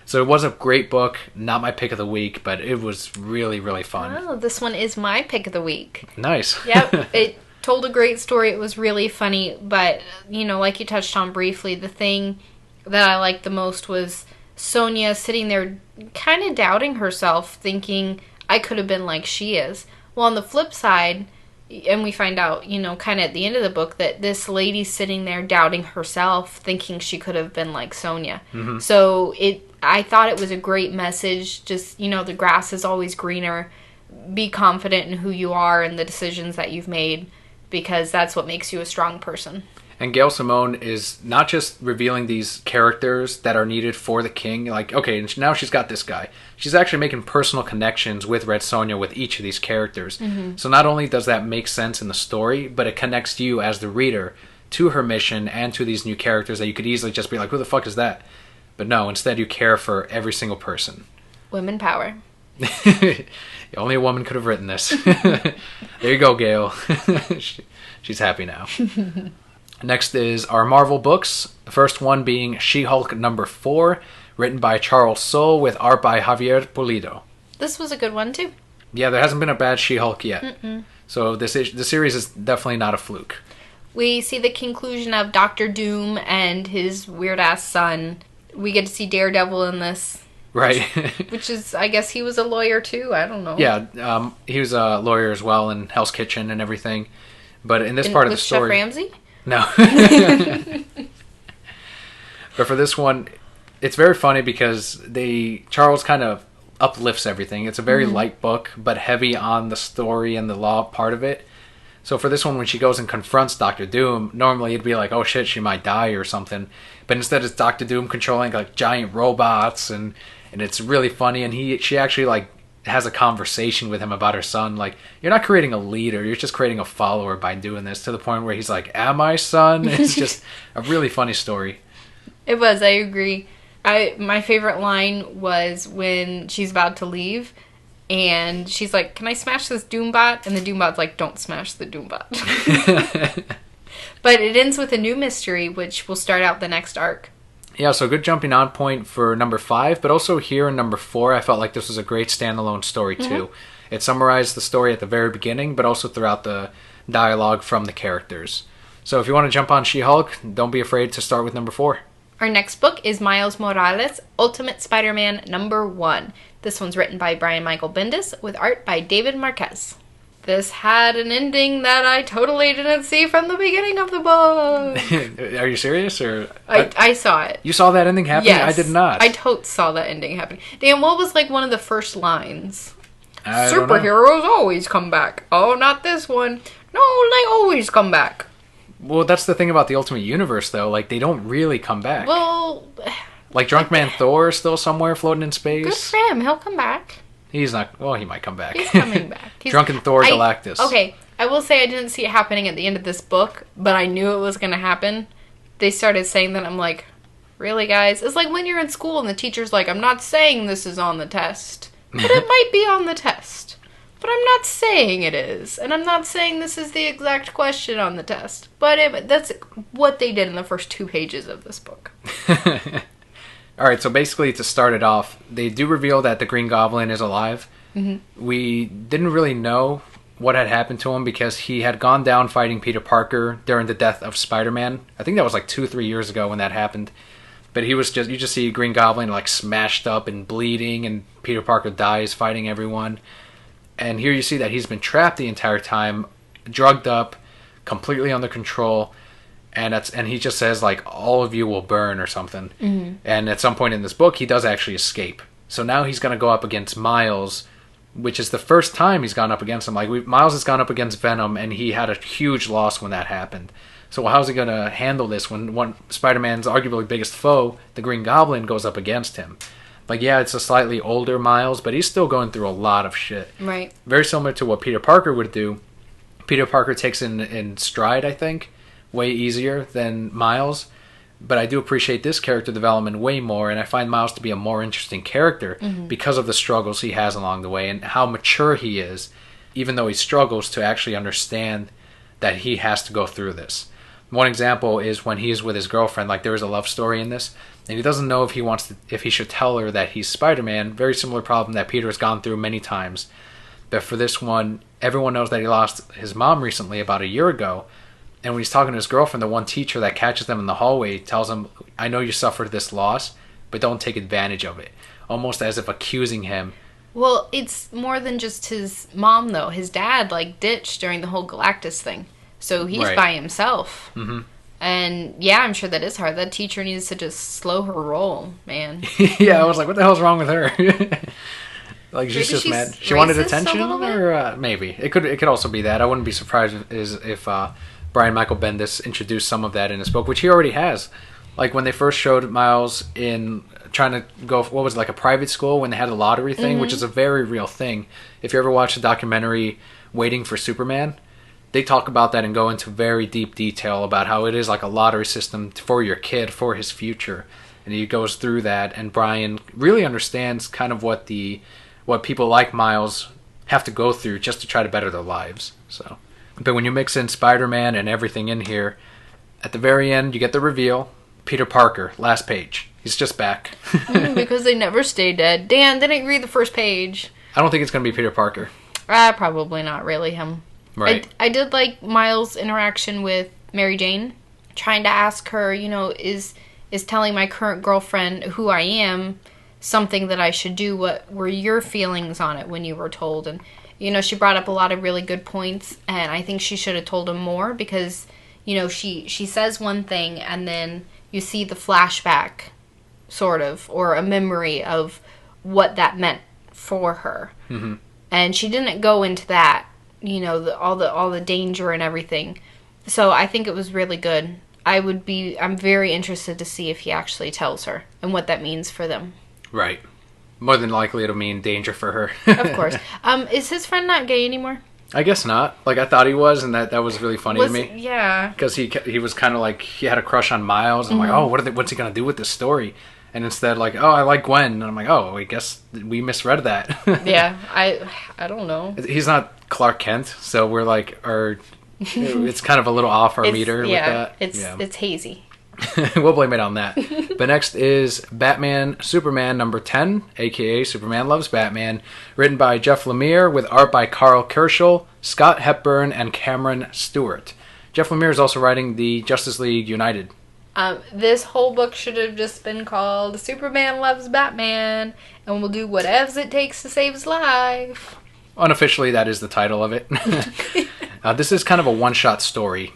So it was a great book. Not my pick of the week, but it was really, really fun. Oh, this one is my pick of the week. Nice. Yep. It told a great story. It was really funny. But, like you touched on briefly, the thing that I liked the most was Sonja sitting there kind of doubting herself, thinking, I could have been like she is. Well, on the flip side, and we find out, kind of at the end of the book, that this lady's sitting there doubting herself, thinking she could have been like Sonja. Mm-hmm. So I thought it was a great message. Just, the grass is always greener. Be confident in who you are and the decisions that you've made, because that's what makes you a strong person. And Gail Simone is not just revealing these characters that are needed for the king. Like, okay, now she's got this guy. She's actually making personal connections with Red Sonja with each of these characters. Mm-hmm. So not only does that make sense in the story, but it connects you as the reader to her mission and to these new characters that you could easily just be like, who the fuck is that? But no, instead you care for every single person. Women power. Only a woman could have written this. There you go, Gail. She's happy now. Next is our Marvel books. The first one being She-Hulk number 4, written by Charles Soule with art by Javier Pulido. This was a good one too. Yeah, there hasn't been a bad She-Hulk yet. Mm-mm. So the series is definitely not a fluke. We see the conclusion of Doctor Doom and his weird-ass son. We get to see Daredevil in this. Right. Which is, I guess he was a lawyer too. I don't know. Yeah, he was a lawyer as well in Hell's Kitchen and everything. But in this part of the story... Chef Ramsay? No. But for this one, it's very funny because Charles kind of uplifts everything. It's a very light book, but heavy on the story and the law part of it. So for this one, when she goes and confronts Doctor Doom, normally it'd be like, oh shit, she might die or something. But instead it's Doctor Doom controlling like giant robots, and it's really funny. And she actually like has a conversation with him about her son. Like, you're not creating a leader, you're just creating a follower by doing this, to the point where he's like, am I, son? It's just a really funny story. It was, I agree. My favorite line was when she's about to leave and she's like, can I smash this Doombot? And the Doombot's like, don't smash the Doombot. But it ends with a new mystery, which will start out the next arc. Yeah, so good jumping on point for number 5, but also here in number 4, I felt like this was a great standalone story too. Mm-hmm. It summarized the story at the very beginning, but also throughout the dialogue from the characters. So if you want to jump on She-Hulk, don't be afraid to start with number 4. Our next book is Miles Morales, Ultimate Spider-Man number 1. This one's written by Brian Michael Bendis with art by David Marquez. this had an ending that I totally didn't see from the beginning of the book. Are you serious? Or I saw it. You saw that ending happening? Yes. I did not. I saw that ending happening. Dan, what was like one of the first lines? I don't know. Superheroes always come back. Oh, not this one. No, they always come back. Well, that's the thing about the Ultimate Universe, though. Like, they don't really come back. Well... Like, Drunk Man Thor is still somewhere floating in space. Good for him. He'll come back. He's not... Well, he might come back. He's coming back. Drunken Thor Galactus. Okay, I will say I didn't see it happening at the end of this book, but I knew it was going to happen. They started saying that, I'm like, really, guys? It's like when you're in school and the teacher's like, I'm not saying this is on the test, but it might be on the test. But I'm not saying it is. And I'm not saying this is the exact question on the test. But that's what they did in the first 2 pages of this book. Alright, so basically to start it off, they do reveal that the Green Goblin is alive. Mm-hmm. We didn't really know what had happened to him because he had gone down fighting Peter Parker during the death of Spider-Man. I think that was like 2 or 3 years ago when that happened. But he was just, you just see Green Goblin like smashed up and bleeding, and Peter Parker dies fighting everyone. And here you see that he's been trapped the entire time, drugged up, completely under control. And he just says, like, all of you will burn or something. Mm-hmm. And at some point in this book, he does actually escape. So now he's going to go up against Miles, which is the first time he's gone up against him. Like, Miles has gone up against Venom, and he had a huge loss when that happened. So how's he going to handle this when one Spider-Man's arguably biggest foe, the Green Goblin, goes up against him? Like, yeah, it's a slightly older Miles, but he's still going through a lot of shit. Right. Very similar to what Peter Parker would do. Peter Parker takes in stride, I think. Way easier than Miles, but I do appreciate this character development way more, and I find Miles to be a more interesting character because of the struggles he has along the way and how mature he is, even though he struggles to actually understand that he has to go through this. One example is when he's with his girlfriend, like there is a love story in this, and he doesn't know if he should tell her that he's Spider-Man. Very similar problem that Peter has gone through many times, but for this one, everyone knows that he lost his mom recently, about a year ago. And when he's talking to his girlfriend, the one teacher that catches them in the hallway tells him, I know you suffered this loss, but don't take advantage of it. Almost as if accusing him. Well, it's more than just his mom, though. His dad, like, ditched during the whole Galactus thing. So he's by himself. Mm-hmm. And, yeah, I'm sure that is hard. That teacher needs to just slow her roll, man. Yeah, I was like, what the hell's wrong with her? Like, she's just mad. She wanted attention? Or maybe. It could also be that. I wouldn't be surprised if Brian Michael Bendis introduced some of that in his book, which he already has. Like when they first showed Miles in trying to go, what was it, like a private school when they had a lottery thing, which is a very real thing. If you ever watch the documentary Waiting for Superman, they talk about that and go into very deep detail about how it is like a lottery system for your kid, for his future. And he goes through that, and Brian really understands kind of what people like Miles have to go through just to try to better their lives. So. But when you mix in Spider-Man and everything in here, at the very end, you get the reveal. Peter Parker, last page. He's just back. Because they never stay dead. Dan, didn't read the first page. I don't think it's going to be Peter Parker. Probably not really him. Right. I did like Miles' interaction with Mary Jane. Trying to ask her, is telling my current girlfriend who I am something that I should do? What were your feelings on it when you were told? And she brought up a lot of really good points, and I think she should have told him more because, she says one thing, and then you see the flashback, sort of, or a memory of what that meant for her. Mm-hmm. And she didn't go into that, all the danger and everything. So I think it was really good. I'm very interested to see if he actually tells her and what that means for them. Right. More than likely it'll mean danger for her. Of course. Is his friend not gay anymore? I guess not. Like, I thought he was, and that was really funny to me. Yeah. Because he was kind of like, he had a crush on Miles. I'm like, oh, what's he going to do with this story? And instead, like, oh, I like Gwen. And I'm like, oh, I guess we misread that. Yeah. I don't know. He's not Clark Kent, so we're like, it's kind of a little off our meter with that. It's hazy. We'll blame it on that. But next is Batman Superman number 10, aka Superman Loves Batman, written by Jeff Lemire with art by Carl Kerschel, Scott Hepburn, and Cameron Stewart. Jeff Lemire is also writing the Justice League United. This whole book should have just been called Superman Loves Batman, and will do whatever it takes to save his life. Unofficially, that is the title of it. This is kind of a one-shot story.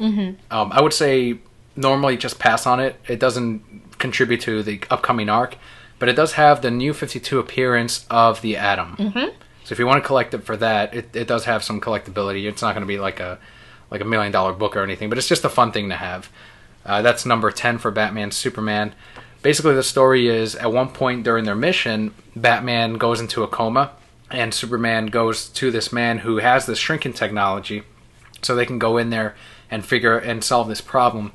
I would say normally just pass on it. It doesn't contribute to the upcoming arc, but it does have the New 52 appearance of the Atom. So if you want to collect it for that, it does have some collectability. It's not going to be like a $1 million book or anything, but it's just a fun thing to have. That's number 10 for Batman Superman. Basically, the story is at one point during their mission, Batman goes into a coma, and Superman goes to this man who has this shrinking technology, so they can go in there and figure and solve this problem.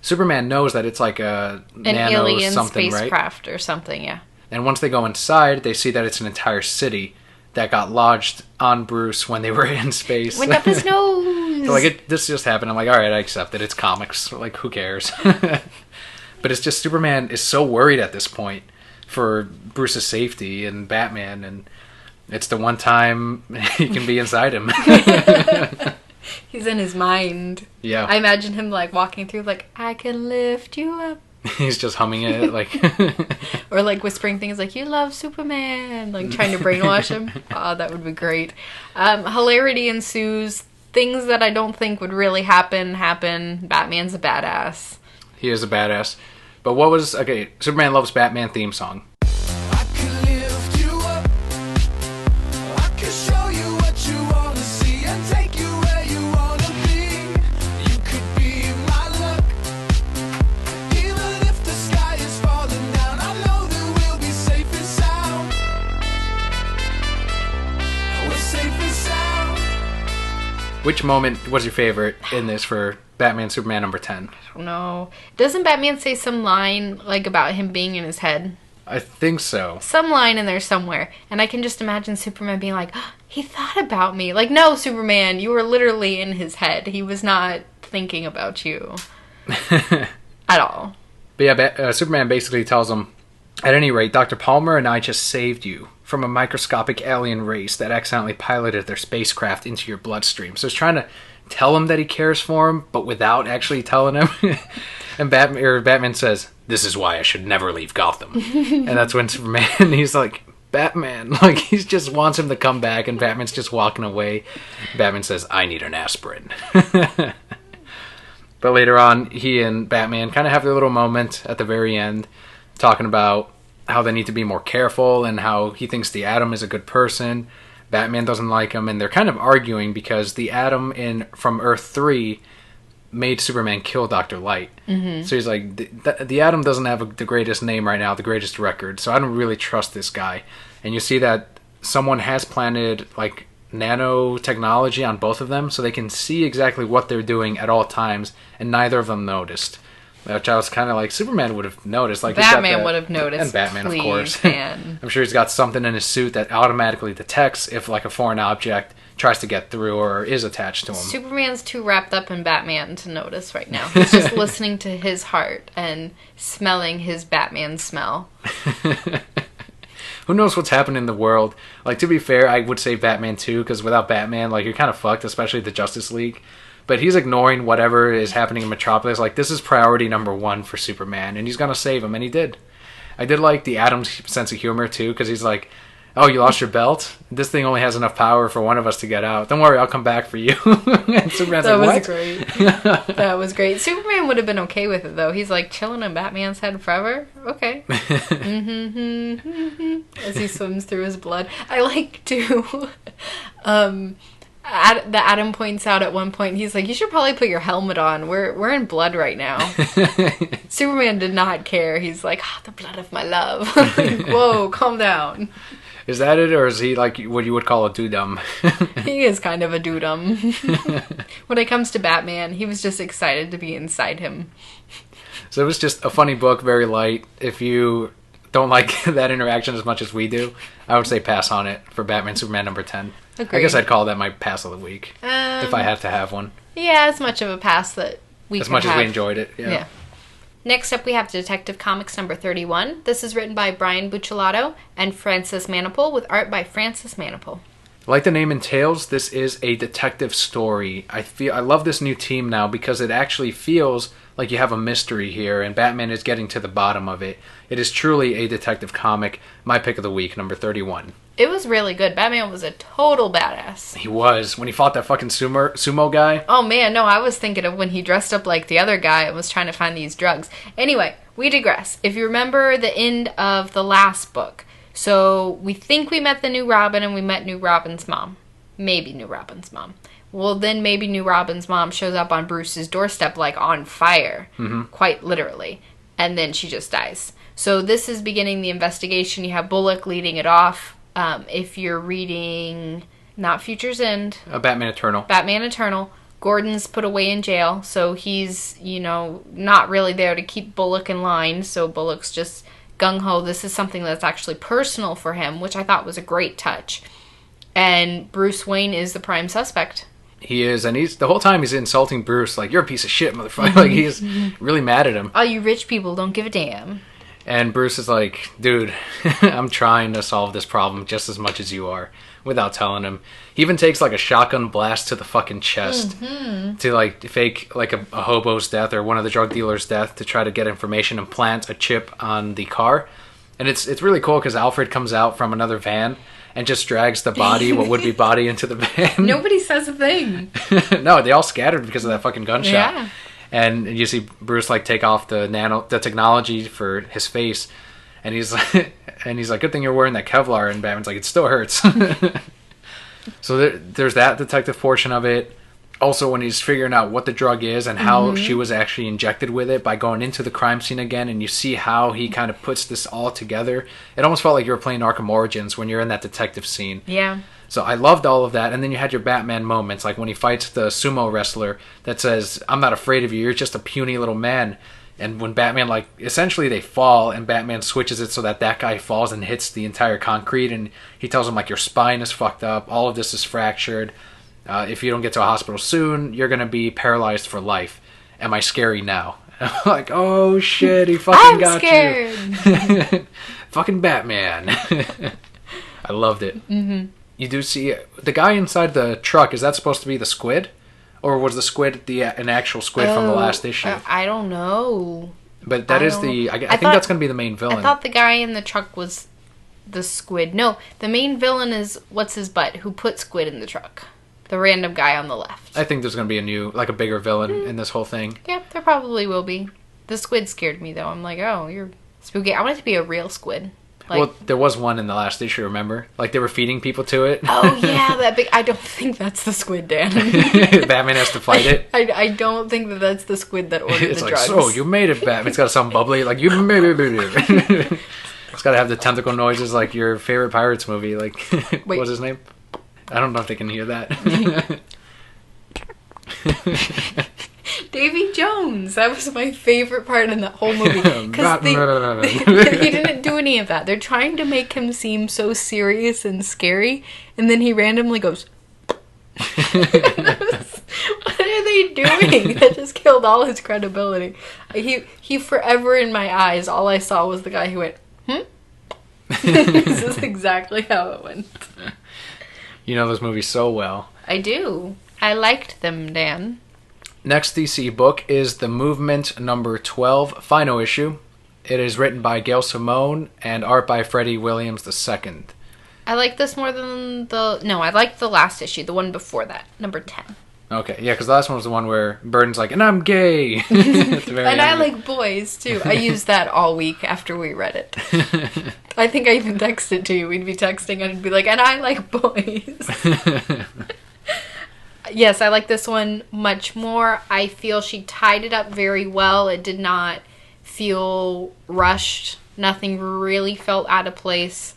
Superman knows that it's like an alien something, spacecraft, right? or something, yeah. And once they go inside, they see that it's an entire city that got lodged on Bruce when they were in space. Went up his nose. So this just happened. I'm like, all right, I accept it. It's comics. Like, who cares? But it's just Superman is so worried at this point for Bruce's safety and Batman, and it's the one time he can be inside him. He's in his mind. Yeah. I imagine him like walking through like, I can lift you up. He's just humming it like or like whispering things like, you love Superman, like trying to brainwash him. Oh, that would be great. Hilarity ensues. Things that I don't think would really happen. Batman's a badass. He is a badass. But Superman Loves Batman theme song. I can lift you up. I can show you what you want to see and take you where you want to be. You could be my luck. Even if the sky is falling down, I know that we'll be safe and sound. We're safe and sound. Which moment was your favorite in this for Batman Superman number 10? I don't know. Doesn't Batman say some line like about him being in his head? I think so. Some line in there somewhere. And I can just imagine Superman being like, oh, he thought about me. Like, no, Superman, you were literally in his head. He was not thinking about you. At all. But yeah, Superman basically tells him, at any rate, Dr. Palmer and I just saved you from a microscopic alien race that accidentally piloted their spacecraft into your bloodstream. So he's trying to tell him that he cares for him, but without actually telling him. And Batman says, this is why I should never leave Gotham. And that's when Superman, he's like, Batman, like he just wants him to come back, and Batman's just walking away. Batman says, I need an aspirin. But later on, he and Batman kind of have their little moment at the very end, talking about how they need to be more careful and how he thinks the Atom is a good person. Batman doesn't like him, and they're kind of arguing because the Atom from Earth 3 made Superman kill Dr. Light. So he's like, the Atom doesn't have the greatest name right now, the greatest record, so I don't really trust this guy. And you see that someone has planted like nanotechnology on both of them, so they can see exactly what they're doing at all times, and neither of them noticed. Which I was kind of like, Superman would have noticed. Like Batman would have noticed. And Batman, please, of course. Man. I'm sure he's got something in his suit that automatically detects if like a foreign object tries to get through or is attached to him. Superman's too wrapped up in Batman to notice right now. He's just listening to his heart and smelling his Batman smell. Who knows what's happening in the world? Like, to be fair, I would say Batman too, because without Batman, like, you're kind of fucked, especially the Justice League. But he's ignoring whatever is happening in Metropolis. Like, this is priority number 1 for Superman, and he's gonna save him, and he did. I did like the Atom's sense of humor, too, because he's like, oh, you lost your belt? This thing only has enough power for one of us to get out. Don't worry, I'll come back for you. And Superman's that like, was great. That was great. Superman would have been okay with it, though. He's like chilling in Batman's head forever. Okay. As he swims through his blood. I like to... the Atom points out at one point, he's like, you should probably put your helmet on. We're in blood right now. Superman did not care. He's like, the blood of my love. Like, whoa, calm down. Is that it, or is he like what you would call a doo-dum? He is kind of a doo-dum. When it comes to Batman, he was just excited to be inside him. So it was just a funny book, very light. If you don't like that interaction as much as we do, I would say pass on it for Batman Superman number 10. Agreed. I guess I'd call that my pass of the week, if I had to have one. Yeah, as much of a pass that we as could much have. as we enjoyed it. Yeah. Next up, we have Detective Comics number 31. This is written by Brian Buccellato and Francis Manapul, with art by Francis Manapul. Like the name entails, this is a detective story. I love this new team now because it actually feels like you have a mystery here, and Batman is getting to the bottom of it. It is truly a detective comic. My pick of the week, number 31. It was really good. Batman was a total badass. He was. When he fought that fucking sumo guy. Oh man, no, I was thinking of when he dressed up like the other guy and was trying to find these drugs. Anyway, we digress. If you remember the end of the last book, so we think we met the New Robin and we met New Robin's mom. Maybe New Robin's mom. Well, then maybe New Robin's mom shows up on Bruce's doorstep like on fire, quite literally, and then she just dies. So this is beginning the investigation. You have Bullock leading it off. If you're reading not Future's End, Batman Eternal. Batman Eternal, Gordon's put away in jail, so he's, not really there to keep Bullock in line, so Bullock's just gung-ho. This is something that's actually personal for him, which I thought was a great touch. And Bruce Wayne is the prime suspect. He is, and the whole time he's insulting Bruce, like, you're a piece of shit, motherfucker. Like, he's really mad at him. All you rich people don't give a damn. And Bruce is like, dude, I'm trying to solve this problem just as much as you are, without telling him. He even takes, like, a shotgun blast to the fucking chest to, like, fake, like, a hobo's death or one of the drug dealer's death to try to get information and plant a chip on the car. And it's really cool because Alfred comes out from another van and just drags the body, what would be body, into the van. Nobody says a thing. No, they all scattered because of that fucking gunshot. Yeah. And you see Bruce like take off the technology for his face, and he's like, good thing you're wearing that Kevlar. And Batman's like, it still hurts. So there's that detective portion of it. Also, when he's figuring out what the drug is and how she was actually injected with it by going into the crime scene again, and you see how he kind of puts this all together. It almost felt like you were playing Arkham Origins when you're in that detective scene. Yeah. So I loved all of that. And then you had your Batman moments, like when he fights the sumo wrestler that says, I'm not afraid of you, you're just a puny little man. And when Batman, like, essentially they fall, and Batman switches it so that guy falls and hits the entire concrete, and he tells him, like, your spine is fucked up, all of this is fractured. If you don't get to a hospital soon, you're going to be paralyzed for life. Am I scary now? I'm like, oh shit, he fucking got scared. You. Fucking Batman. I loved it. Mm-hmm. You do see the guy inside the truck. Is that supposed to be the squid? Or was the squid an actual squid from the last issue? I don't know. But that is the... I think that's going to be the main villain. I thought the guy in the truck was the squid. No, the main villain is what's-his-butt, who put squid in the truck. The random guy on the left. I think there's going to be a bigger villain in this whole thing. Yeah, there probably will be. The squid scared me, though. I'm like, oh, you're spooky. I want it to be a real squid. Like, well, there was one in the last issue, remember? Like, they were feeding people to it. Oh, yeah, that big... I don't think that's the squid, Dan. Batman has to fight it. I don't think that's the squid that ordered it's the like, drugs. so, you made it, Batman. It's got something bubbly. Like, you made it. It's got to have the tentacle noises like your favorite Pirates movie. Like, what was his name? I don't know if they can hear that. Davy Jones. That was my favorite part in that whole movie. Because he didn't do any of that. They're trying to make him seem so serious and scary, and then he randomly goes... What are they doing? That just killed all his credibility. He forever in my eyes, all I saw was the guy who went, This is exactly how it went. You know those movies so well. I do. I liked them, Dan. Next DC book is The Movement number 12, final issue. It is written by Gail Simone and art by Freddie Williams II. I like this more than I like the last issue, the one before that, number 10. Okay, yeah, because the last one was the one where Burton's like, and I'm gay. At the very and end. I like boys, too. I used that all week after we read it. I think I even texted to you. We'd be texting and I'd be like, and I like boys. Yes, I like this one much more. I feel she tied it up very well. It did not feel rushed. Nothing really felt out of place.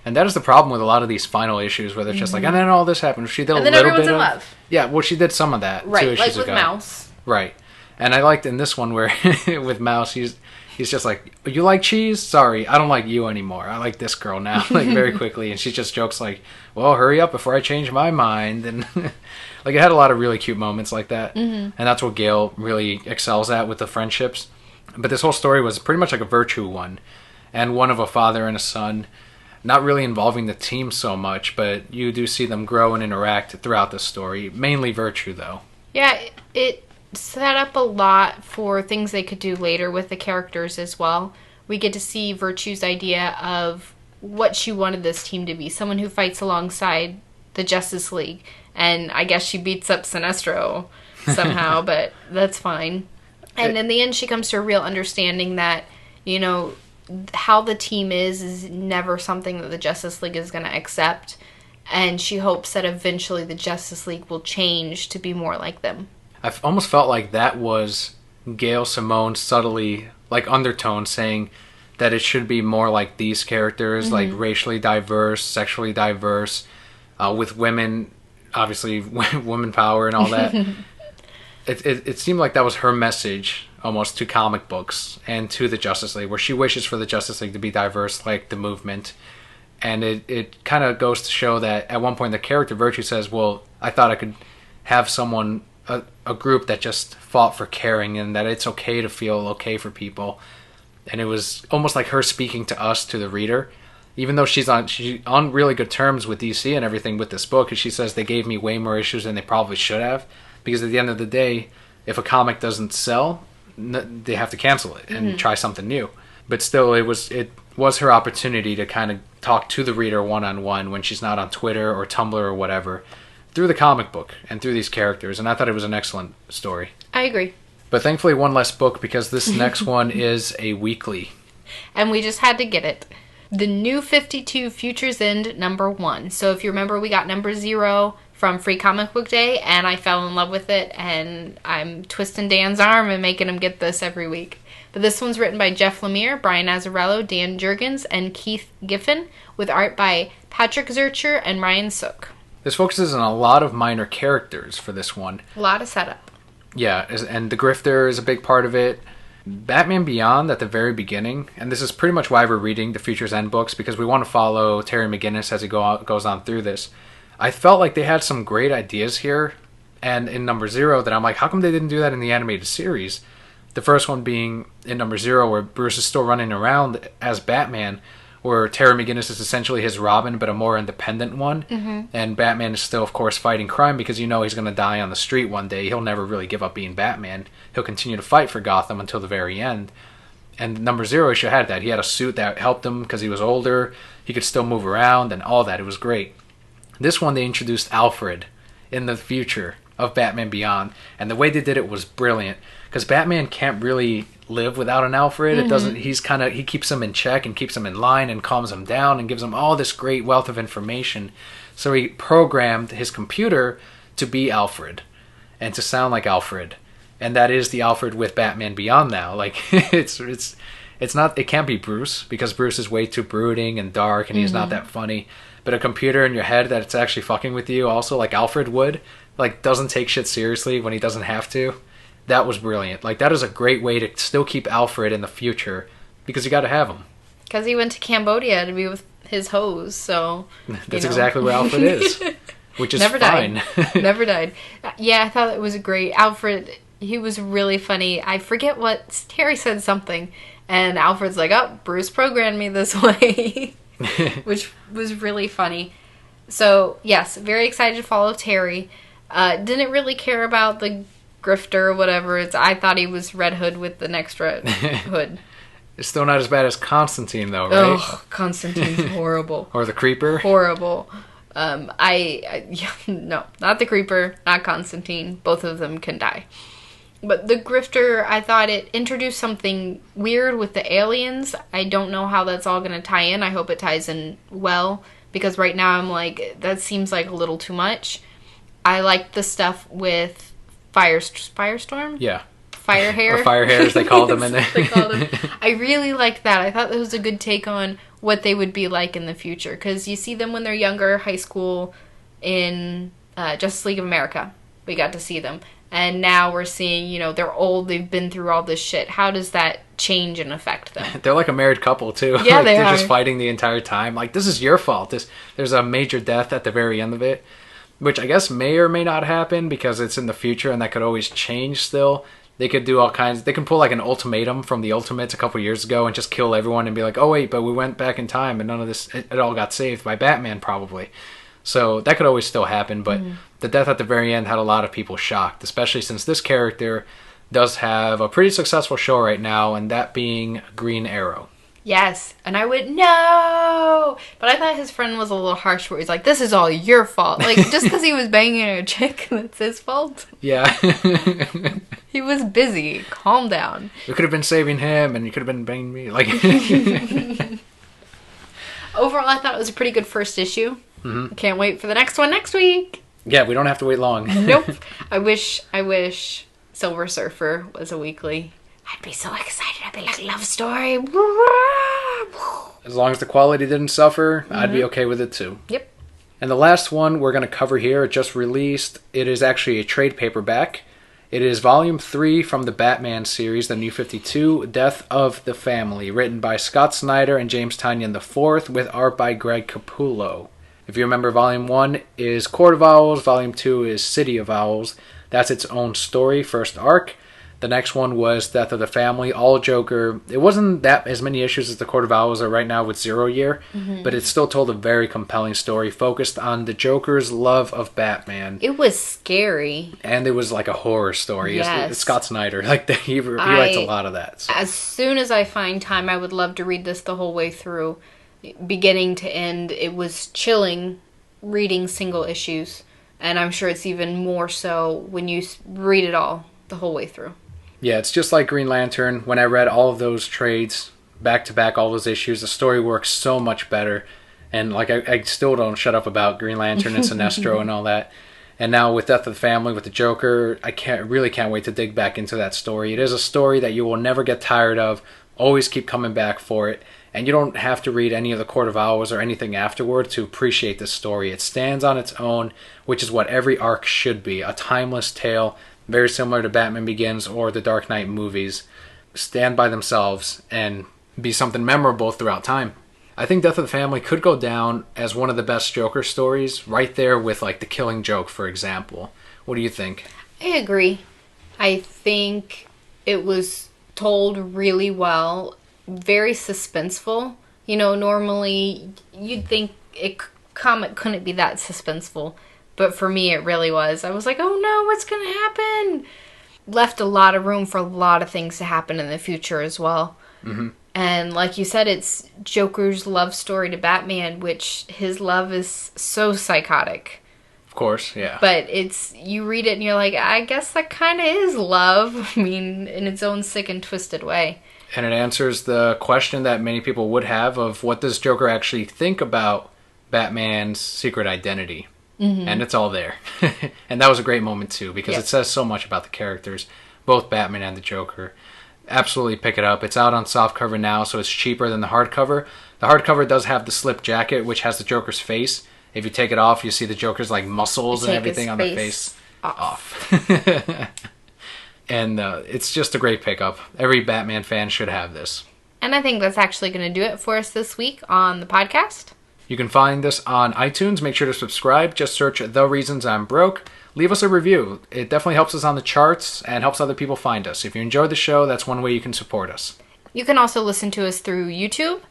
And that is the problem with a lot of these final issues, where they're just like, and then all this happened. She did a little bit everyone's in love. Yeah, well, she did some of that. Right, 2 issues like with ago. Mouse. Right. And I liked in this one where, with Mouse, he's just like, you like cheese? Sorry, I don't like you anymore. I like this girl now, like, very quickly. And she just jokes like, well, hurry up before I change my mind. And, like, it had a lot of really cute moments like that. Mm-hmm. And that's what Gail really excels at with the friendships. But this whole story was pretty much like a Virtue one. And one of a father and a son. Not really involving the team so much, but you do see them grow and interact throughout the story. Mainly Virtue, though. Yeah, it set up a lot for things they could do later with the characters as well. We get to see Virtue's idea of what she wanted this team to be. Someone who fights alongside the Justice League. And I guess she beats up Sinestro somehow, but that's fine. And in the end, she comes to a real understanding that, you know, how the team is never something that the Justice League is going to accept. And she hopes that eventually the Justice League will change to be more like them. I've almost felt like that was Gail Simone subtly, like undertone, saying that it should be more like these characters, like racially diverse, sexually diverse, with women, obviously women power and all that. It seemed like that was her message almost to comic books and to the Justice League, where she wishes for the Justice League to be diverse like the movement. And it kind of goes to show that at one point the character Virtue says, well, I thought I could have someone, a group that just fought for caring, and that it's okay to feel okay for people. And it was almost like her speaking to us, to the reader, even though she's on really good terms with DC and everything with this book, and she says they gave me way more issues than they probably should have, because at the end of the day, if a comic doesn't sell, they have to cancel it and try something new. But still, it was her opportunity to kind of talk to the reader one-on-one when she's not on Twitter or Tumblr or whatever, through the comic book and through these characters, and I thought it was an excellent story. I agree. But thankfully one less book, because this next one is a weekly. And we just had to get it. The New 52 Futures End #1. So if you remember, we got #0 from Free Comic Book Day, and I fell in love with it, and I'm twisting Dan's arm and making him get this every week. But this one's written by Jeff Lemire, Brian Azzarello, Dan Jurgens, and Keith Giffen, with art by Patrick Zurcher and Ryan Sook. This focuses on a lot of minor characters for this one. A lot of setup. Yeah, and the Grifter is a big part of it. Batman Beyond at the very beginning, and this is pretty much why we're reading the Futures End books, because we want to follow Terry McGinnis as he goes on through this. I felt like they had some great ideas here, and in #0 that I'm like, how come they didn't do that in the animated series? The first one being in #0, where Bruce is still running around as Batman, where Terry McGinnis is essentially his Robin, but a more independent one. And Batman is still, of course, fighting crime, because you know he's going to die on the street one day. He'll never really give up being Batman. He'll continue to fight for Gotham until the very end. And #0 issue had that. He had a suit that helped him because he was older. He could still move around and all that. It was great. This one, they introduced Alfred in the future of Batman Beyond. And the way they did it was brilliant, because Batman can't really live without an Alfred. It doesn't. He keeps him in check and keeps him in line and calms him down and gives him all this great wealth of information. So he programmed his computer to be Alfred and to sound like Alfred, and that is the Alfred with Batman Beyond now. Like it's not. It can't be Bruce, because Bruce is way too brooding and dark, and he's not that funny. But a computer in your head that's actually fucking with you, also like Alfred would, like doesn't take shit seriously when he doesn't have to. That was brilliant. Like, that is a great way to still keep Alfred in the future, because you got to have him. Because he went to Cambodia to be with his hose, so... That's exactly where Alfred is, which is Never fine. Died. Never died. Yeah, I thought it was great. Alfred, he was really funny. I forget what... Terry said something, and Alfred's like, oh, Bruce programmed me this way, which was really funny. So, yes, very excited to follow Terry. Didn't really care about the Grifter or whatever. I thought he was Red Hood with an extra hood. It's still not as bad as Constantine, though, right? Oh, Constantine's horrible. Or the Creeper? Horrible. No, not the Creeper, not Constantine. Both of them can die. But the Grifter, I thought it introduced something weird with the aliens. I don't know how that's all going to tie in. I hope it ties in well, because right now I'm like, that seems like a little too much. I like the stuff with Firestorm? Yeah. Firehair? Or Firehair, as they called them in there. They called him. I really liked that. I thought that was a good take on what they would be like in the future. Because you see them when they're younger, high school, in Justice League of America. We got to see them. And now we're seeing, they're old, they've been through all this shit. How does that change and affect them? They're like a married couple, too. Yeah, like, they're are. just fighting the entire time. Like, this is your fault. There's a major death at the very end of it, which I guess may or may not happen because it's in the future and that could always change still. They could do all kinds. They can pull like an ultimatum from the Ultimates a couple years ago and just kill everyone and be like, oh wait, but we went back in time and none of this, it all got saved by Batman probably. So that could always still happen, but the death at the very end had a lot of people shocked, especially since this character does have a pretty successful show right now, and that being Green Arrow. Yes. And I went, no! But I thought his friend was a little harsh where he's like, this is all your fault. Like, just because he was banging a chick, that's his fault? Yeah. He was busy. Calm down. We could have been saving him, and you could have been banging me. Like, overall, I thought it was a pretty good first issue. Mm-hmm. Can't wait for the next one next week. Yeah, we don't have to wait long. Nope. I wish Silver Surfer was a weekly. I'd be so excited. I'd be like, love story. As long as the quality didn't suffer, I'd be okay with it too. Yep. And the last one we're going to cover here, it just released. It is actually a trade paperback. It is Volume 3 from the Batman series, the New 52, Death of the Family, written by Scott Snyder and James Tynion IV, with art by Greg Capullo. If you remember, Volume 1 is Court of Owls, Volume 2 is City of Owls. That's its own story, first arc. The next one was Death of the Family, all Joker. It wasn't that as many issues as the Court of Owls are right now with Zero Year, but it still told a very compelling story focused on the Joker's love of Batman. It was scary. And it was like a horror story. Yes. It's Scott Snyder. Like he writes a lot of that. So. As soon as I find time, I would love to read this the whole way through. Beginning to end, it was chilling reading single issues. And I'm sure it's even more so when you read it all the whole way through. Yeah, it's just like Green Lantern. When I read all of those trades, back to back, all those issues, the story works so much better. And like I still don't shut up about Green Lantern and Sinestro and all that. And now with Death of the Family, with the Joker, I really can't wait to dig back into that story. It is a story that you will never get tired of. Always keep coming back for it. And you don't have to read any of the Court of Owls or anything afterward to appreciate this story. It stands on its own, which is what every arc should be. A timeless tale, very similar to Batman Begins or the Dark Knight movies. Stand by themselves and be something memorable throughout time. I think Death of the Family could go down as one of the best Joker stories, right there with like The Killing Joke, for example. What do you think? I agree. I think it was told really well. Very suspenseful. You know, normally you'd think comic couldn't be that suspenseful, but for me it really was. I was like, oh no, what's gonna happen? Left a lot of room for a lot of things to happen in the future as well. Mm-hmm. And like you said, it's Joker's love story to Batman, which his love is so psychotic. Of course, yeah. But you read it and you're like, I guess that kind of is love. I mean, in its own sick and twisted way. And it answers the question that many people would have of what does Joker actually think about Batman's secret identity? Mm-hmm. And it's all there. And that was a great moment too, because it says so much about the characters, both Batman and the Joker. Absolutely pick it up. It's out on softcover now, so it's cheaper than the hardcover. The hardcover does have the slip jacket, which has the Joker's face. If you take it off, you see the Joker's like muscles and everything on the face off. And it's just a great pickup. Every Batman fan should have this. And I think that's actually going to do it for us this week on the podcast. You can find this on iTunes. Make sure to subscribe. Just search The Reasons I'm Broke. Leave us a review. It definitely helps us on the charts and helps other people find us. If you enjoyed the show, that's one way you can support us. You can also listen to us through YouTube.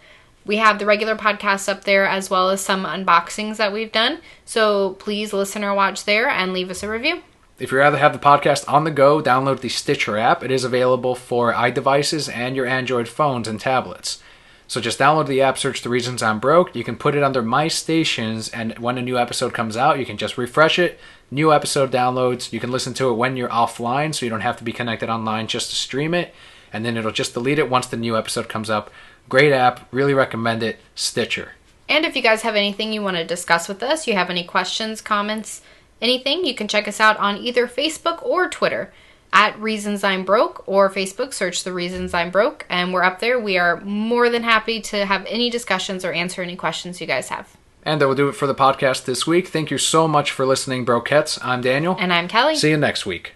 We have the regular podcasts up there as well as some unboxings that we've done. So please listen or watch there and leave us a review. If you'd rather have the podcast on the go, download the Stitcher app. It is available for iDevices and your Android phones and tablets. So just download the app, search The Reasons I'm Broke. You can put it under My Stations, and when a new episode comes out, you can just refresh it. New episode downloads. You can listen to it when you're offline, so you don't have to be connected online just to stream it. And then it'll just delete it once the new episode comes up. Great app. Really recommend it. Stitcher. And if you guys have anything you want to discuss with us, you have any questions, comments, anything, you can check us out on either Facebook or Twitter at Reasons I'm Broke, or Facebook, search The Reasons I'm Broke, and we're up there. We are more than happy to have any discussions or answer any questions you guys have. And that will do it for the podcast this week. Thank you so much for listening, Brokettes. I'm Daniel. And I'm Kelly. See you next week.